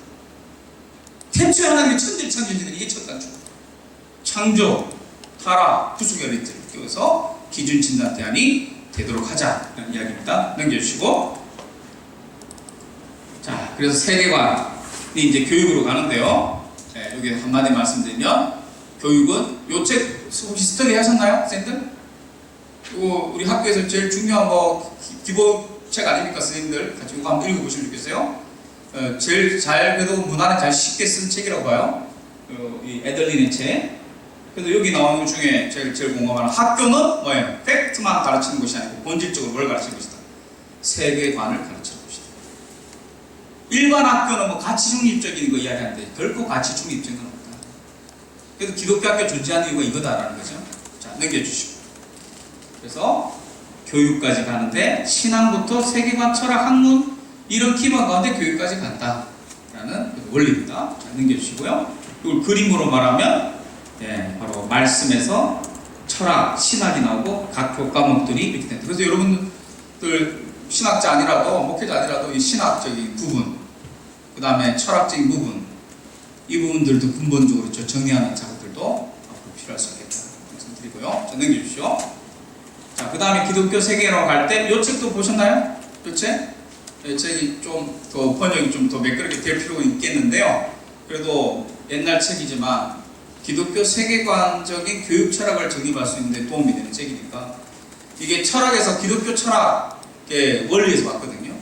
태초에 하나님의 천지를 창조했는데 이게 첫 단추다. 창조, 타락, 구속의 렌즈를 끼워서 기준 진단 대안이 되도록 하자는 이야기입니다. 넘겨주시고. 자, 그래서 세계관이 이제 교육으로 가는데요. 네, 여기 한마디 말씀드리면, 교육은, 요 책 혹시 스터디 하셨나요? 학생들? 이거 우리 학교에서 제일 중요한 기본책 아닙니까? 선생님들 같이 이거 한번 읽어보시면 좋겠어요. 제일 잘, 그래도 문화는 잘 쉽게 쓴 책이라고 봐요. 이 애들린의 책. 그래서 여기 나오는 것 중에 제일 공감하는 학교는 뭐예요? 팩트만 가르치는 것이 아니고 본질적으로 뭘 가르치는 것이다? 세계관을 가르치는 것이다. 일반 학교는 뭐 가치 중립적인 거 이야기하는데 결코 가치 중립적인 건 없다. 그래서 기독교 학교 존재하는 이유가 이거다라는 거죠. 넘겨주시고. 그래서 교육까지 가는데 신앙부터 세계관, 철학, 학문 이런 기반 가운데 교육까지 간다라는 원리입니다. 자, 넘겨주시고요. 이걸 그림으로 말하면 바로 말씀에서 철학, 신학이 나오고 각 교과목들이 이렇게 됩니다. 그래서 여러분들 신학자 아니라도 목회자 아니라도 이 신학적인 부분, 그 다음에 철학적인 부분, 이 부분들도 근본적으로 정리하는 작업들도 앞으로 필요할 수 있겠다 말씀드리고요. 자, 넘겨주시오. 자, 그 다음에 기독교 세계로 갈 때 이 책도 보셨나요? 이 책? 이 책이 좀 더 번역이 좀 더 매끄럽게 될 필요가 있겠는데요. 그래도 옛날 책이지만 기독교 세계관적인 교육 철학을 정립할 수 있는 데 도움이 되는 책이니까 이게 철학에서 기독교 철학의 원리에서 왔거든요.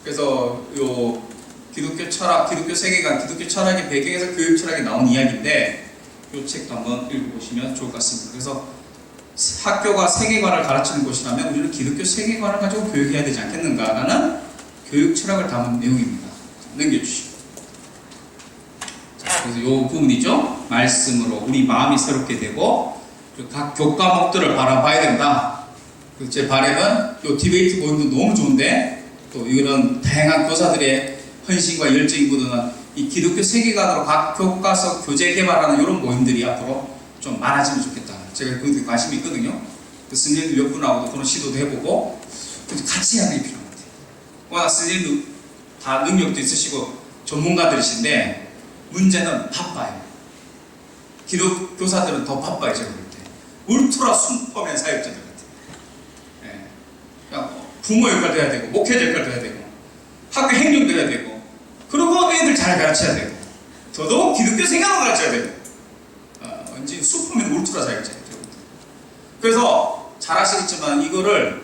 그래서 요 기독교 철학, 기독교 세계관, 기독교 철학의 배경에서 교육 철학이 나온 이야기인데 이 책도 한번 읽어보시면 좋을 것 같습니다. 그래서 학교가 세계관을 가르치는 곳이라면 우리는 기독교 세계관을 가지고 교육해야 되지 않겠는가라는 교육 철학을 담은 내용입니다. 넘겨주시고. 자, 그래서 이 부분이죠. 말씀으로 우리 마음이 새롭게 되고 각 교과목들을 바라봐야 된다. 제 바람은 이 디베이트 모임도 너무 좋은데 또 이런 다양한 교사들의 헌신과 열정이 묻어난 이 기독교 세계관으로 각 교과서 교재 개발하는 이런 모임들이 앞으로 좀 많아지면 좋겠다. 제가 거기에 관심이 있거든요. 그 스님들 몇 분하고도 그런 시도도 해보고 같이 하는 게 필요한 것 같아요. 워낙 스님도 다 능력도 있으시고 전문가들이신데 문제는 바빠요. 기독교사들은 더 바빠요. 제가 볼 때. 울트라 순퍼맨 사역자들 같아요. 그냥 부모 역할도 해야 되고 목회자 역할도 해야 되고 학교 행정도 해야 되고 그리고 애들 잘 가르쳐야 되고 더더욱 기독교 생각을 가르쳐야 되고 왠지 슈퍼맨 울트라 사역자예요. 그래서 잘 아시겠지만 이거를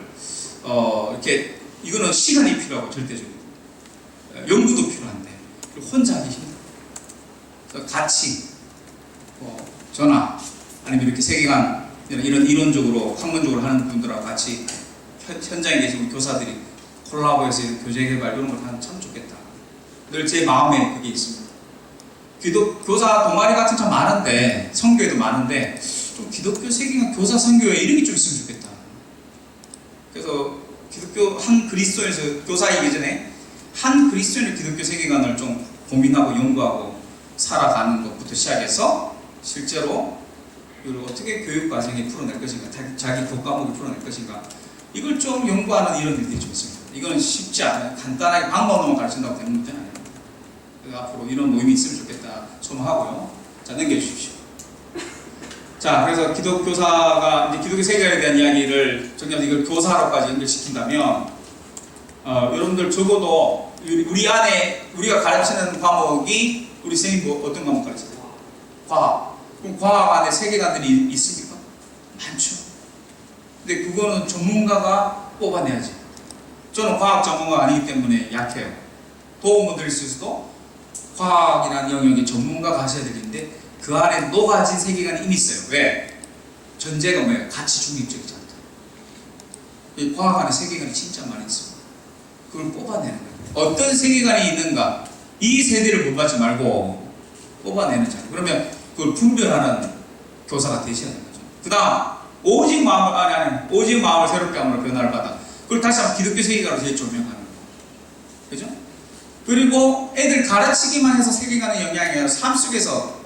이렇게 이거는 시간이 필요하고 절대적으로 연구도 필요한데 그리고 혼자 하기 힘들어요. 그래서 같이 전화 아니면 이렇게 세계관 이런 이론적으로 학문적으로 하는 분들하고 같이 현장에 계신 교사들이 콜라보해서 교재 개발 이런 걸 하면 참 좋겠다. 늘 제 마음에 그게 있습니다. 교사 동아리 같은 참 많은데 선교에도 많은데 좀 기독교 세계관 교사 선교회 이런 게 좀 있으면 좋겠다. 그래서 기독교 한 그리스도인에서 교사이기 전에 한 그리스도인의 기독교 세계관을 좀 고민하고 연구하고 살아가는 것부터 시작해서 실제로 이걸 어떻게 교육 과정에 풀어낼 것인가, 자기 교과목을 풀어낼 것인가 이걸 좀 연구하는 이런 일들이 좀 있습니다. 이건 쉽지 않아요. 간단하게 방법만 가르친다고 되는 문제는 아니에요. 그래서 앞으로 이런 모임이 있으면 좋겠다 소망하고요. 자, 넘겨주십시오. 자, 그래서 기독교사가 이제 기독교 세계관에 대한 이야기를 정리해서 이걸 교사로까지 연결시킨다면 여러분들 적어도 우리 안에 우리가 가르치는 과목이 우리 선생님 뭐 어떤 과목 가르쳐요? 과학. 그럼 과학 안에 세계관들이 있습니까? 많죠. 근데 그거는 전문가가 뽑아내야지. 저는 과학 전문가가 아니기 때문에 약해요. 도움을 드릴 수 있어도 과학이라는 영역에 전문가가 하셔야 되는데 그 안에 녹아진 세계관이 이미 있어요. 왜? 전제가 뭐예요? 가치 중립적이지 않다. 이 과학 안에 세계관이 진짜 많이 있습니다. 그걸 뽑아내는 거예요. 어떤 세계관이 있는가? 이 세대를 본받지 말고 뽑아내는 자. 그러면 그걸 분별하는 교사가 되셔야 되는 거죠. 그 다음 오직 마음을 새롭게 함으로 변화를 받아. 그걸 다시 한번 기독교 세계관으로 재조명하는 거예요. 그죠? 그리고 애들 가르치기만 해서 세계관의 영향이 아니라 삶 속에서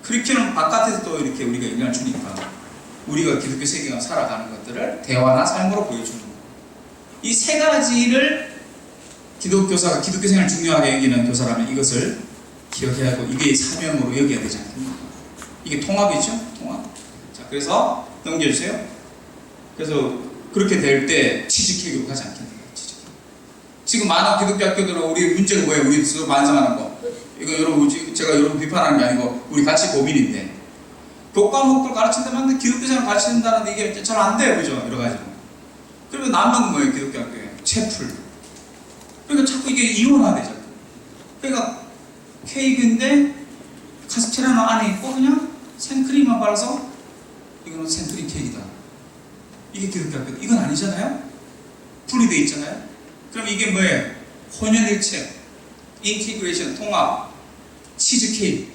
크리큐럼 바깥에서 또 이렇게 우리가 영향을 주니까 우리가 기독교 세계관 살아가는 것들을 대화나 삶으로 보여주는 거예요. 이 세 가지를 기독교사가 기독교 생활을 중요하게 여기는 교사라면 이것을 기억해야 하고 이게 사명으로 여겨야 되지 않겠습니까? 이게 통합이죠? 통합. 자, 그래서 넘겨주세요. 그래서 그렇게 될 때 취직회교로 가지 않겠습니까? 취직회교. 지금 많은 기독교 학교들은 우리 문제가 뭐예요? 우리 스스로 반성하는 거. 이거 여러분 제가 여러분 비판하는 게 아니고 우리 같이 고민인데 교과목들 가르친다면 기독교 생활 가르친다는데 이게 잘 안 돼요. 그죠? 여러 가지로. 그러면 남는 뭐예요? 기독교 학교에. 채플. 그러니까 자꾸 이게 이원화돼 자꾸. 그러니까 케이크인데 카스테라노 안에 있고 그냥 생크림만 발라서 이거는 생크림 케이크다. 이게 기독교 학교. 이건 아니잖아요? 분리되어 있잖아요? 그럼 이게 뭐예요? 혼연일체, 인티그레이션, 통합, 치즈 케이크,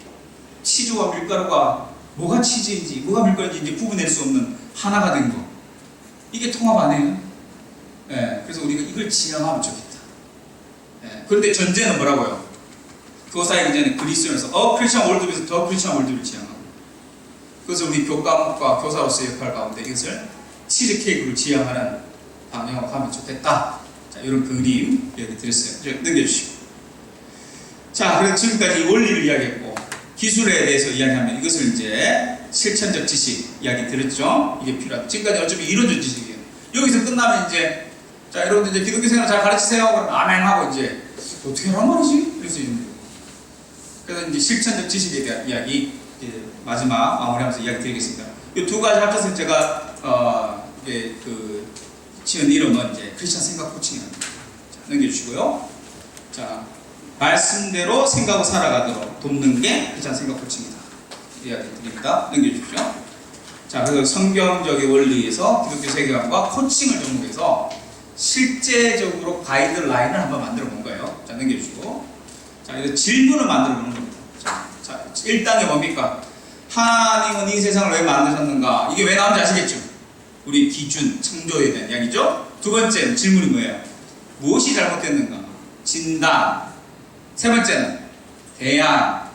치즈와 밀가루가 뭐가 치즈인지 뭐가 밀가루인지 이제 구분할 수 없는 하나가 된 거. 이게 통합 안 해요? 예, 그래서 우리가 이걸 지향하면 좋겠다. 예, 그런데 전제는 뭐라고요? 교사의 전제는 그리스도인에서 크리스천 월드에서 더 크리스천 월드를 지향하고, 그래서 우리 교과목과 교사로서의 역할 가운데 이것을 치즈 케이크로 지향하는 방향으로 가면 좋겠다. 자, 이런 그림 여기 드렸어요. 이제 넘겨주시고. 자, 그래서 지금까지 원리를 이야기했고, 기술에 대해서 이야기하면 이것을 이제 실천적 지식 이야기 들었죠? 이게 필요하다. 지금까지 어차피 이론적 지식이에요. 여기서 끝나면 이제, 자, 여러분들 이제 기독교 생활 잘 가르치세요. 그럼 아멘 하고 이제, 어떻게 하란 말이지? 이럴 수 있는 거예요. 그래서 이제 실천적 지식에 대한 이야기, 이제 마지막 마무리하면서 이야기 드리겠습니다. 이 두 가지 합쳐서 제가, 이게 지은 이름은 이제 크리스천 생각 코칭입니다. 자, 넘겨주시고요. 자, 말씀대로 생각하고 살아가도록 돕는 게 크리스천 생각 코칭이다. 이야기 드립니다. 넘겨주십시오. 자, 그래서 성경적인 원리에서 기독교 세계관과 코칭을 접목해서 실제적으로 가이드라인을 한번 만들어 본 거예요. 자, 넘겨주시고. 자, 이제 질문을 만들어 보는 겁니다. 자, 1단계 뭡니까? 하나님은 이 세상을 왜 만드셨는가? 이게 왜 나온지 아시겠죠? 우리 기준, 창조에 대한 이야기죠? 두 번째는 질문이 뭐예요? 무엇이 잘못됐는가? 진단. 세 번째는 대안.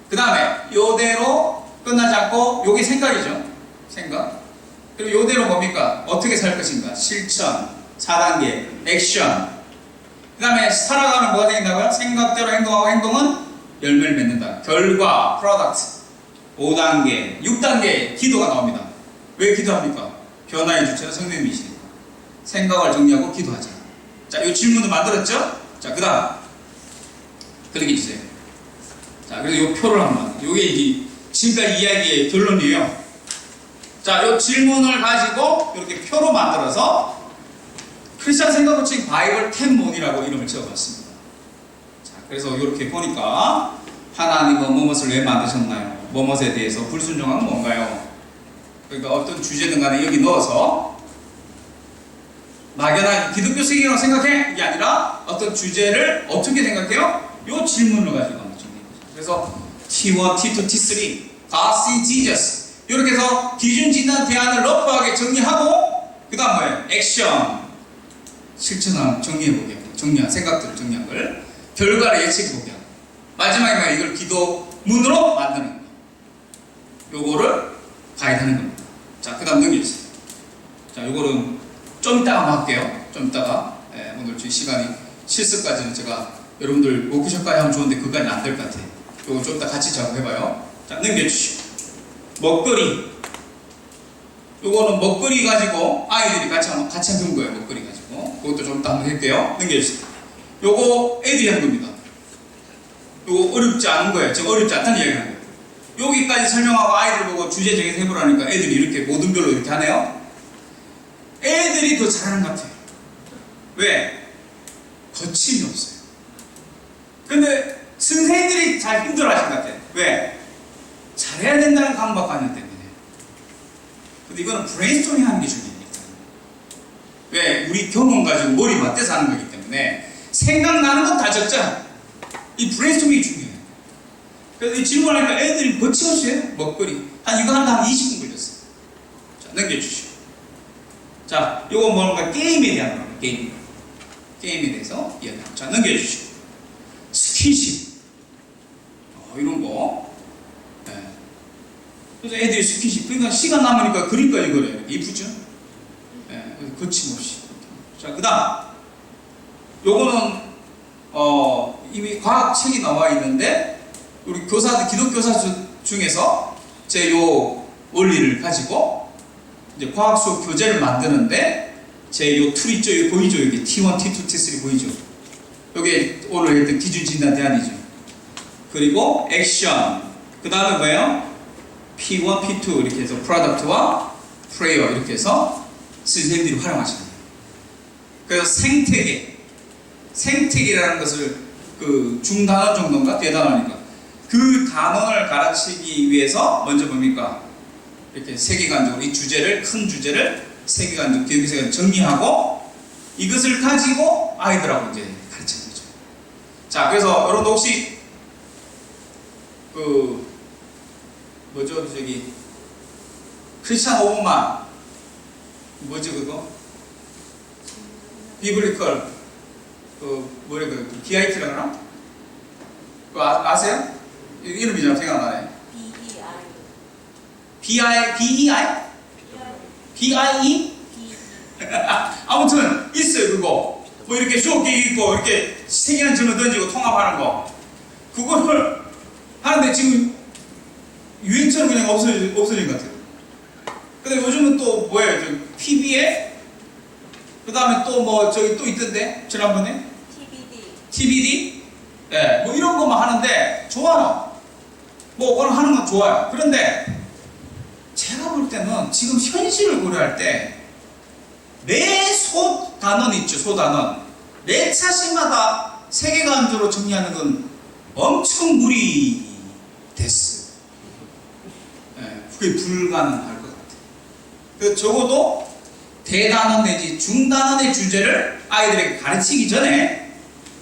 그 다음에 요대로 끝나지 않고 요게 생각이죠. 생각. 그리고 요대로 뭡니까? 어떻게 살 것인가? 실천. 4단계 액션. 그 다음에 살아가면 뭐가 생긴다고요? 생각대로 행동하고 행동은 열매를 맺는다. 결과, 프로덕트. 5단계, 6단계 기도가 나옵니다. 왜 기도합니까? 변화의 주체는 성령님이시니까. 생각을 정리하고 기도하자. 자, 이 질문을 만들었죠? 자, 그 다음 그렇게 주세요. 자, 그래서 이 표를 한번, 이게 이제 지금까지 이야기의 결론이에요. 자, 이 질문을 가지고 이렇게 표로 만들어서 크리스천 생각 코칭 바이블 10문이라고 이름을 지어봤습니다. 자, 그래서 이렇게 보니까 하나님은 무엇을 왜 만드셨나요? 무엇에 대해서 불순종한 뭔가요? 그러니까 어떤 주제든 간에 여기 넣어서 막연하게 기독교 세계라고 생각해? 이게 아니라 어떤 주제를 어떻게 생각해요? 이 질문을 가지고 한번 정리해보죠. 그래서 T1, T2, T3 God see Jesus 이렇게 해서 기준, 진단, 대안을 러프하게 정리하고 그 다음 뭐예요? 액션 실천한 정리해보게 정리한 생각들을 정리한 걸 결과를 예측해보게 하고 마지막에 뭐예요? 이걸 기도문으로 만드는 거예요. 요거를 가이드하는 겁니다. 자, 그 다음 넘겨주세요. 자, 요거는 좀 이따가 한번 할게요. 좀 이따가. 오늘 제 시간이 실습까지는 제가 여러분들 워크숍까지 하면 좋은데 그까지는 안 될 것 같아요. 요거 좀 이따 같이 작업해봐요. 자, 넘겨주시고. 먹거리. 요거는 먹거리 가지고 아이들이 같이 한번 해본 거예요. 먹거리 가지고. 그것도 좀 이따 한번 할게요. 넘겨주세요. 요거 애들이 한 겁니다. 요거 어렵지 않은 거예요. 제가 어렵지 않다는 이야기 하는 거예요. 여기까지 설명하고 아이들 보고 주제 정해서 해보라니까 애들이 이렇게 모든 별로 이렇게 하네요. 애들이 더 잘하는 것 같아요. 왜? 거침이 없어요. 근데 선생님들이 잘 힘들어 하신 것 같아요. 왜? 잘해야 된다는 강박관념 때문에. 근데 이거는 브레인스토밍 하는 게 중요합니다. 왜? 우리 경험 가지고 머리 맞대서 하는 거기 때문에 생각나는 건 다 적자. 이 브레인스토밍이 중요해요. 그래서 이 질문하니까 애들이 거침없이 해요. 먹거리. 이거 한다 한 20분 걸렸어요. 자, 넘겨주시고. 자, 요거 뭔가 게임에 대한 거예요. 게임에 대해서 이야기합니다. 자, 넘겨주시고. 스킨십. 이런 거. 네. 그래서 애들이 스킨십. 그러니까 시간 남으니까 그림까지 그려요. 이쁘죠? 네. 거침없이. 자, 그 다음. 요거는, 이미 과학책이 나와 있는데, 우리 교사들, 기독교사 중에서 제 요 원리를 가지고 이제 과학 수업 교재를 만드는데 제 요 툴 있죠? 여기 보이죠? 여기 T1, T2, T3 보이죠? 여기 오늘 했던 기준 진단 대안이죠. 그리고 액션. 그 다음에 뭐예요? P1, P2 이렇게 해서 프로덕트와 프레이어 이렇게 해서 선생님들이 활용하시는 거예요. 그래서 생태계라는 것을 그 중단원 정도인가? 대단하니까 그 단원을 가르치기 위해서 먼저 뭡니까? 이렇게 세계관적으로 이 주제를 큰 주제를 세계관적 교육 세계관 정리하고 이것을 가지고 아이들하고 이제 가르치는 거죠. 자, 그래서 여러분 혹시 그 뭐죠 저기 크리스찬 오버만 뭐죠 그거 비블리컬 그 뭐래 그 BIT라 그러나? 그거 아세요? 이름이 잘 생각 안 나네. BEI? BIE? 아무튼 있어요 그거. 뭐 이렇게 수업기 있고 이렇게 세 개는 질문 던지고 통합하는 거. 그거를 하는데 지금 유행처럼 그냥 없어진 것 같아요. 근데 요즘은 또 뭐예요? PB에 그 다음에 또 뭐 저기 또 있던데 지난번에 TBD? 네, 뭐 이런 것만 하는데 좋아요. 뭐 오늘 하는 건 좋아요. 그런데 제가 볼 때는 지금 현실을 고려할 때 매 소단원 있죠, 소단원. 매 차씩마다 세계관적으로 정리하는 건 엄청 무리 됐어요. 네, 그게 불가능할 것 같아요. 그 적어도 대단원 내지 중단원의 주제를 아이들에게 가르치기 전에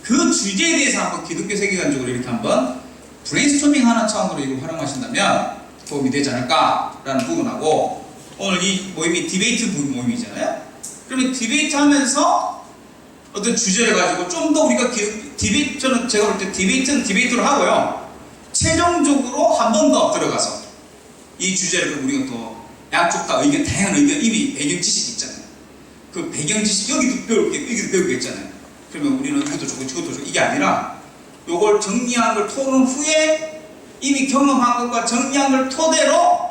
그 주제에 대해서 한번 기독교 세계관적으로 이렇게 한번 브레인스토밍 하는 차원으로 이걸 활용하신다면 도움이 되지 않을까라는 부분하고, 오늘 이 모임이 디베이트 모임이잖아요. 그러면 디베이트 하면서 어떤 주제를 가지고 좀 더 우리가 저는 제가 볼 때 디베이트는 디베이트로 하고요. 최종적으로 한 번 더 들어가서 이 주제를 우리가 또 양쪽 다 다양한 의견, 이미 배경 지식이 있잖아요. 그 배경 지식 여기도 배울 게 있잖아요. 그러면 우리는 이것도 좋고 저것도 좋고 이게 아니라 요걸 정리한 걸 토론 후에 이미 경험한 것과 정리한 걸 토대로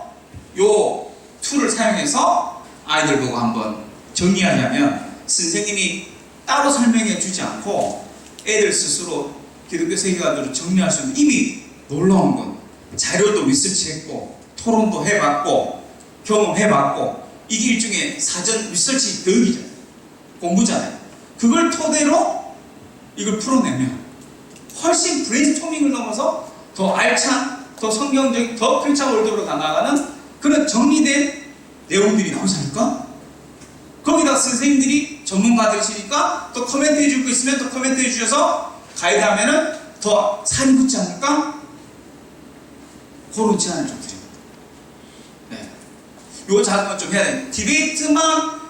요 툴을 사용해서 아이들 보고 한번 정리하려면 선생님이 따로 설명해 주지 않고 애들 스스로 기독교 세계관으로 정리할 수 있는 이미 놀라운 건 자료도 리서치했고 토론도 해봤고 경험해봤고 이게 일종의 사전 리서치 교육이잖아요. 공부잖아요. 그걸 토대로 이걸 풀어내면 훨씬 브레인스토밍을 넘어서 더 알찬, 더 성경적인, 더 크리스찬 월드로 나아가는 그런 정리된 내용들이 나오지 않을까? 거기다 선생님들이 전문가들이시니까 또 코멘트 해줄 거 있으면 또 코멘트 해주셔서 가이드하면은 더 살이 붙지 않을까? 그런 제안을 좀 드립니다. 네. 요 작업은 좀 해야 돼요. 디베이트만,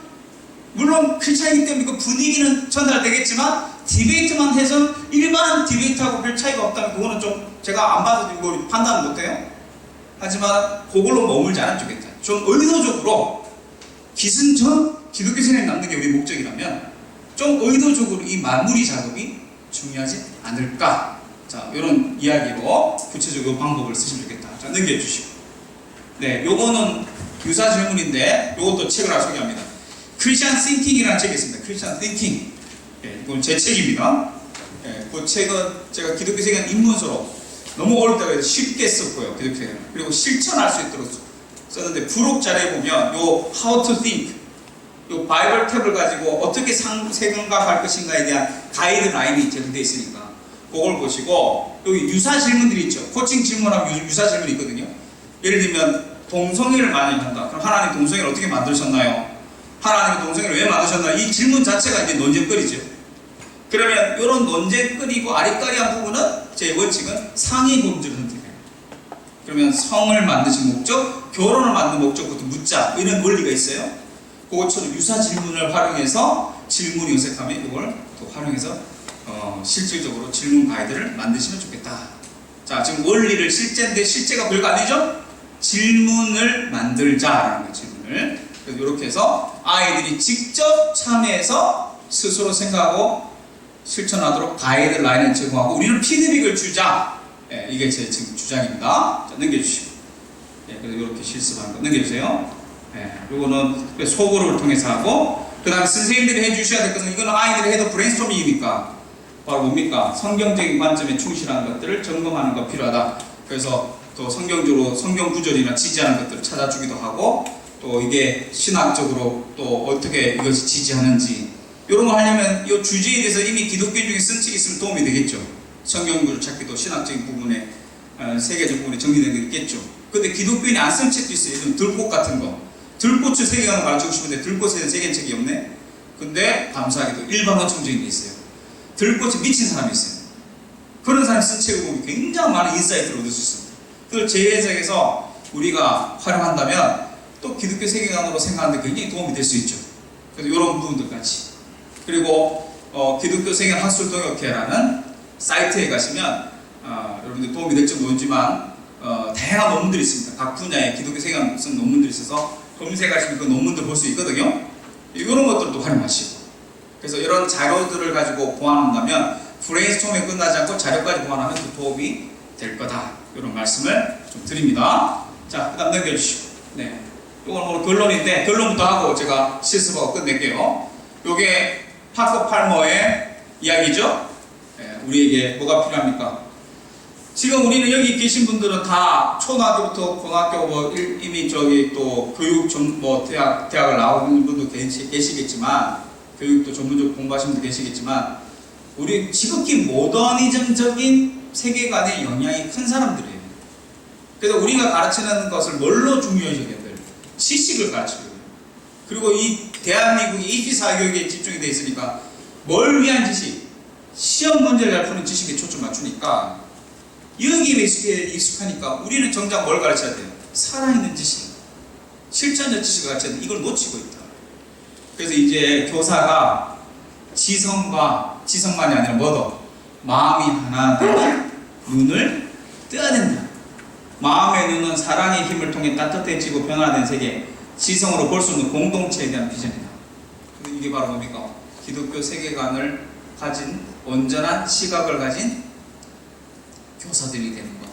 물론 크리스찬이기 때문에 그 분위기는 전달되겠지만, 디베이트만 해서 일반 디베이트하고 별 차이가 없다면 그거는 좀 제가 안 봐서 이거 판단을 못해요. 하지만 그걸로 머물지 않으면 좋겠다. 좀 의도적으로 기독교 생활에 남는 게 우리 목적이라면 좀 의도적으로 이 마무리 작업이 중요하지 않을까. 자, 이런 이야기로 구체적으로 방법을 쓰시면 좋겠다. 자, 넘겨주시고. 네, 요거는 유사 질문인데 요것도 책을 하나 소개합니다. 크리스천 띵킹이라는 책이 있습니다. 크리스천 띵킹. 네, 이건 제 책입니다. 네, 그 책은 제가 기독교 세계관 입문서로 너무 어렵다고 해서 쉽게 썼고요. 기독교 세계관. 그리고 실천할 수 있도록 썼는데 부록 자료에 보면 요 How to Think, 요 바이블 탭을 가지고 어떻게 생각할 것인가에 대한 가이드라인이 제공되어 있으니까 그걸 보시고, 여기 유사 질문들이 있죠. 코칭 질문하면 유사 질문이 있거든요. 예를 들면 동성애를 많이 한다. 그럼 하나님 동성애를 어떻게 만드셨나요? 하나님이 동성애를 왜 만드셨나요? 이 질문 자체가 이제 논쟁거리죠. 그러면 이런 논쟁거리고 아리까리한 부분은 제 원칙은 상위 범주를 선택해요. 그러면 성을 만드신 목적, 결혼을 만든 목적부터 묻자, 이런 원리가 있어요. 그것처럼 유사 질문을 활용해서 질문이 어색하면 이걸 또 활용해서 실질적으로 질문 가이드를 만드시면 좋겠다. 자, 지금 원리를 실제인데 실제가 별거 아니죠? 질문을 만들자라는 거, 질문을. 그래서 이렇게 해서 아이들이 직접 참여해서 스스로 생각하고 실천하도록 가이드라인을 제공하고 우리는 피드백을 주자. 예, 이게 제 지금 주장입니다. 자, 넘겨주시고. 예, 그래서 이렇게 실습하는 거 넘겨주세요. 예, 요거는 소그룹을 통해서 하고, 그 다음에 선생님들이 해주셔야 될 것은, 이거는 아이들이 해도 브레인스토밍이니까 바로 뭡니까? 성경적인 관점에 충실한 것들을 점검하는 거 필요하다. 그래서 또 성경적으로 성경 구절이나 지지하는 것들을 찾아주기도 하고, 또 이게 신학적으로 또 어떻게 이것이 지지하는지 이런 거 하려면 이 주제에 대해서 이미 기독교 중에 쓴 책이 있으면 도움이 되겠죠. 성경 구절 찾기도 신학적인 부분에 세계적 부분에 정리된 게 있겠죠. 근데 기독교인이 안 쓴 책도 있어요. 들꽃 같은 거. 들꽃을 세계관을 가르치고 싶은데 들꽃에 대한 세계관 책이 없네. 근데 감사하게도 일반어 청정이 있어요. 들꽃에 미친 사람이 있어요. 그런 사람이 쓴 책을 보면 굉장히 많은 인사이트를 얻을 수 있습니다. 그걸 재해석해서 우리가 활용한다면 또 기독교 세계관으로 생각하는데 굉장히 도움이 될 수 있죠. 그래서 이런 부분들 같이. 그리고 기독교 세계관 학술 동역회라는 사이트에 가시면 여러분들 도움이 될지 모르지만 다양한 논문들이 있습니다. 각 분야의 기독교 세계관 쓴 논문들이 있어서 검색하시면 그 논문들 볼 수 있거든요. 이런 것들도 활용하시고. 그래서 이런 자료들을 가지고 보완한다면 브레인스토밍이 끝나지 않고 자료까지 보완하면 더 도움이 될 거다. 이런 말씀을 좀 드립니다. 자, 그 다음 넘겨주시고. 네. 이건 오늘 결론인데, 결론부터 하고 제가 실습하고 끝낼게요. 요게 파커 팔머의 이야기죠. 네, 우리에게 뭐가 필요합니까? 지금 우리는 여기 계신 분들은 다 초등학교부터 고등학교 이미 저기 또 교육 대학을 나오는 분도 계시겠지만, 교육도 전문적으로 공부하시는 분도 계시겠지만, 우리 지극히 모더니즘적인 세계관의 영향이 큰 사람들이에요. 그래서 우리가 가르치는 것을 뭘로 중요해져야 돼요? 지식을 가르쳐요. 그리고 이 대한민국이 이지사교육에 집중이 되어 있으니까 뭘 위한 지식? 시험 문제를 잘 푸는 지식에 초점 맞추니까 여기에 익숙하니까 우리는 정작 뭘 가르쳐야 돼요? 살아있는 지식, 실천적 지식을 가르쳐야 돼. 이걸 놓치고 있다. 그래서 이제 교사가 지성만이 아니라 뭐더? 마음이 하나 되는 눈을 떠야 된다. 마음의 눈은 사랑의 힘을 통해 따뜻해지고 변화된 세계, 지성으로 볼 수 없는 공동체에 대한 비전이다. 이게 바로 뭡니까? 기독교 세계관을 가진, 온전한 시각을 가진 교사들이 되는 것.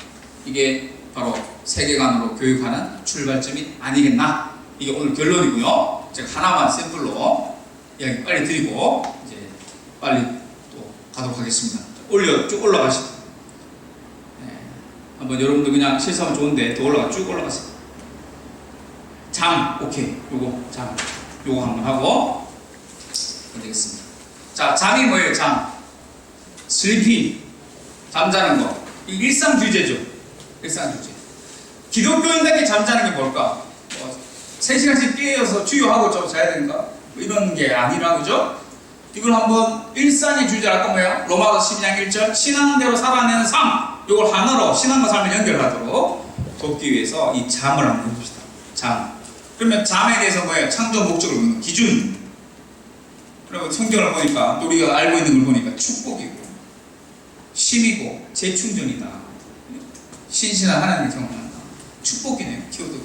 이게 바로 세계관으로 교육하는 출발점이 아니겠나? 이게 오늘 결론이고요. 제가 하나만 샘플로 이야기 빨리 드리고 이제 빨리 또 가도록 하겠습니다. 쭉 올라가시고. 한번 여러분들 그냥 실수하면 좋은데 쭉 올라가세요. 잠, 오케이. 요거 한번 하고 되겠습니다. 자, 잠이 뭐예요? 잠. 슬리피. 잠자는 거. 이 일상 주제죠. 일상 주제. 기독교인들에게 잠자는 게 뭘까? 3시간씩 깨어서 주유하고 좀 자야 되는가? 이런 게 아니라, 그죠? 이걸 한번 일상의 주제를 아까 뭐예요? 로마서 12장 1절 신앙대로 살아내는 삶. 이걸 하나로 신앙과 삶을 연결하도록 돕기 위해서 이 잠을 한번 해봅시다. 잠. 그러면 잠에 대해서 뭐예요? 창조 목적을 묻는 기준. 그리고 성경을 보니까 우리가 알고 있는 걸 보니까 축복이고 쉼이고 재충전이다. 신신한 하나님을 경험한다. 축복이네요. 키워드가.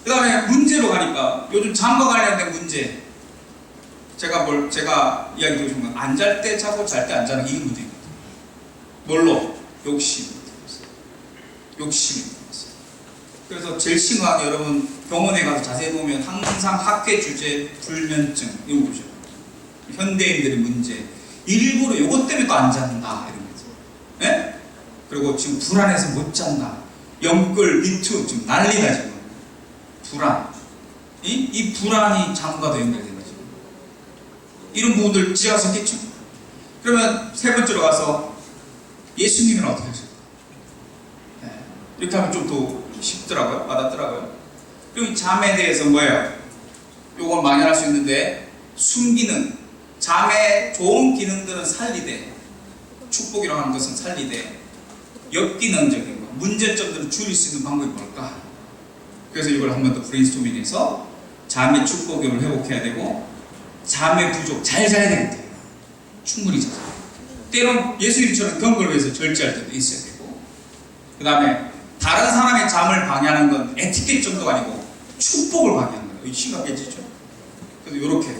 그 다음에 문제로 가니까 요즘 잠과 관련된 문제. 제가 이야기 드리고 싶은 건 안 잘 때 자고 잘 때 안 자는 이게 문제입니다. 뭘로? 욕심이 들어갔어요. 그래서 제일 심한 게 여러분 병원에 가서 자세히 보면 항상 학회 주제 불면증 이거 보죠. 현대인들의 문제 일부러 요것 때문에 또 안 잔다 이런 거죠. 예? 그리고 지금 불안해서 못 잔다. 영끌 미투 지금 난리다 지금. 불안. 이 불안이 잠과도 연결된 거죠. 이런 부분들 지혜가 섞겠죠. 그러면 세 번째로 가서 예수님은 어떻게 하실까? 네. 이렇게 하면 좀 더 쉽더라고요. 와닿더라고요. 그럼 이 잠에 대해서 뭐예요? 요건 많이 수 있는데 순기능, 잠의 좋은 기능들은 살리되 축복이라고 하는 것은 살리되 역기능적인 거, 문제점들을 줄일 수 있는 방법이 뭘까? 그래서 이걸 한 번 더 브레인스토밍해서 잠의 축복을 회복해야 되고 잠의 부족, 잘 자야 되겠다. 충분히 자자. 때론 예수님처럼 경건을 위해서 절제할 때도 있어야 되고 그 다음에 다른 사람의 잠을 방해하는 건 에티켓 정도가 아니고 축복을 방해하는 거예요. 이거 심각해지죠. 그래서 이렇게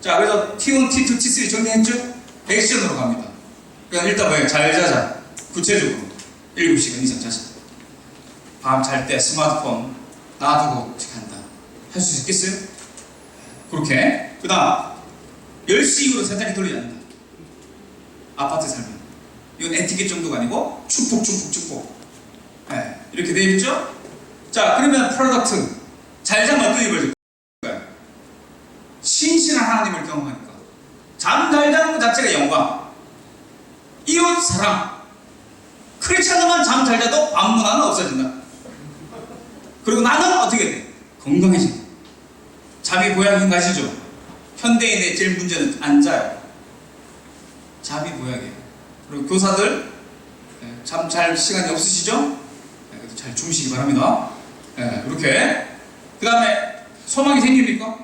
자, 그래서 T1, T2, T3 정리했죠? 액션으로 갑니다. 그러니까 일단 뭐예요? 잘 자자. 구체적으로 7시간 이상 자자. 밤 잘 때 스마트폰 놔두고 간다. 할 수 있겠어요? 그렇게. 그 다음 10시 이후로 세탁기 돌리지 않는다. 아파트 살면 이건 에티켓 정도가 아니고 축복. 네, 이렇게 되어 있죠? 자, 그러면 프로덕트 잘 자면 어떤 일이 벌어질까요? 신실한 하나님을 경험하니까 잠 잘 자는 것 자체가 영광. 이웃 사랑. 크리스찬들만 잠 잘 자도 밤문화는 없어진다. 그리고 나는 어떻게 돼? 건강해진다. 잠이 보약인 거 아시죠? 현대인의 제일 문제는 안 자요. 잠이 보약이에요. 그리고 교사들 잠 잘 시간이 없으시죠? 잘 주무시기 바랍니다. 네, 이렇게. 그 다음에 소망이 생깁니까?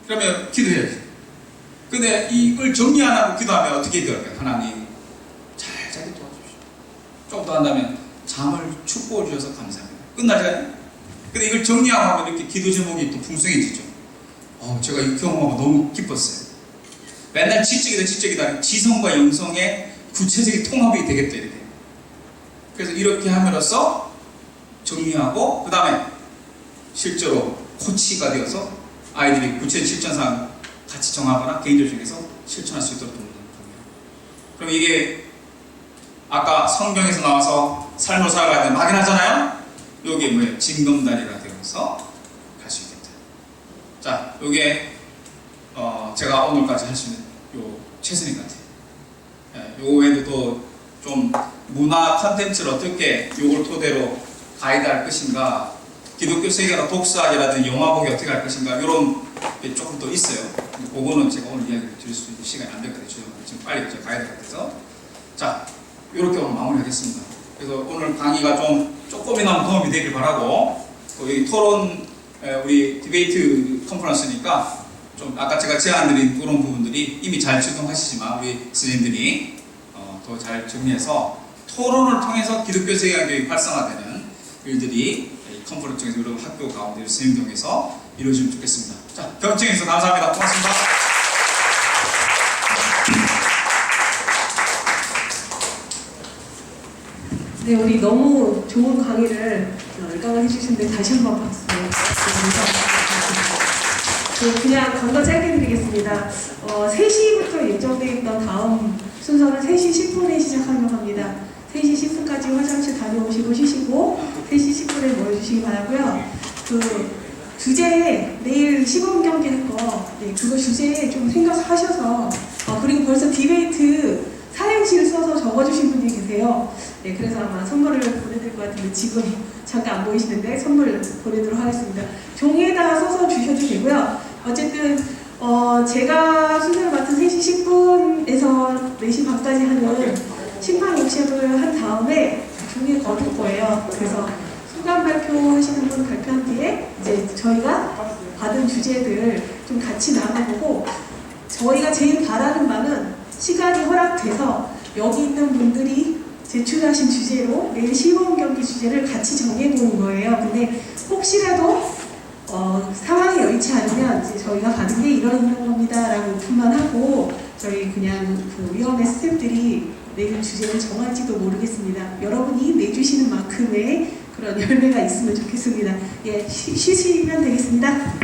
그러면 기도해야지. 근데 이걸 정리 안 하고 기도하면 어떻게 기도할까요? 하나님 잘 자게 도와주십시오. 좀 더 한다면 잠을 축복을 주셔서 감사합니다. 끝나잖아요. 근데 이걸 정리하고 하면 이렇게 기도 제목이 또 풍성해지죠. 제가 이 경험하고 너무 기뻤어요. 맨날 지적이다 지성과 영성의 구체적인 통합이 되겠다 이렇게. 그래서 이렇게 함으로써 정리하고 그 다음에 실제로 코치가 되어서 아이들이 구체 실천상 같이 정하거나 개인적 중에서 실천할 수 있도록 돕는 겁니다. 그럼 이게 아까 성경에서 나와서 삶을 살아가야 되는 막연하잖아요. 여기에 뭐예요? 징검다리가 되어서 갈 수 있겠다. 자, 요게 제가 오늘까지 할 수 있는 요 최선인 것 같아요. 요 외에도 좀 문화 컨텐츠를 어떻게 요걸 토대로 가이드할 것인가, 기독교 세계나 독서학이라든지 영화 보기 어떻게 할 것인가, 이런 게 조금 더 있어요. 그거는 제가 오늘 이야기를 드릴 수 있는 시간이 안 될 것 같아요. 지금 빨리 가야 될 것 같아서. 자, 이렇게 오늘 마무리하겠습니다. 그래서 오늘 강의가 좀 조금이나마 도움이 되길 바라고, 또 여기 토론, 우리 디베이트 컨퍼런스니까 좀 아까 제가 제안드린 그런 부분들이 이미 잘 적용하시지만 우리 선생님들이 더 잘 정리해서 토론을 통해서 기독교 세계관 교육이 활성화되는 일들이 컨퍼런스 중에서 여러 학교 가운데 선생님 통해서 이루어지면 좋겠습니다. 자, 경청해주셔서 감사합니다. 고맙습니다. 네, 우리 너무 좋은 강의를 열강을 해주셨는데 다시 한번 박수. 그냥 간거 짧게 드리겠습니다. 3시부터 예정되어 있던 다음 순서는 3시 10분에 시작하려고 합니다. 3시 10분까지 화장실 다녀오시고 쉬시고 3시 10분에 모여주시기 바라고요. 그 주제에 내일 시범 경기 할 거, 네, 그거 주제에 좀 생각하셔서 그리고 벌써 디베이트 사행시를 써서 적어주신 분이 계세요. 네, 그래서 아마 선물을 보내드릴 것 같은데 지금 잠깐 안 보이시는데 선물 보내도록 하겠습니다. 종이에다가 써서 주셔도 되고요. 어쨌든 제가 순서를 맡은 3시 10분에서 4시 반까지 하는 심판 욕심을 한 다음에 종이에 거둘 거예요. 그래서 소감 발표하시는 분 발표한 뒤에 이제 저희가 받은 주제들 좀 같이 나눠보고, 저희가 제일 바라는 바는 시간이 허락돼서 여기 있는 분들이 제출하신 주제로 내일 시범 경기 주제를 같이 정해보는 거예요. 근데 혹시라도 상황이 여의치 않으면 이제 저희가 받은 게 이런 겁니다 라고 오픈만 하고 저희 그냥 그 위원회 스태프들이 내일 주제를 정할지도 모르겠습니다. 여러분이 내주시는 만큼의 그런 열매가 있으면 좋겠습니다. 예, 쉬시면 되겠습니다.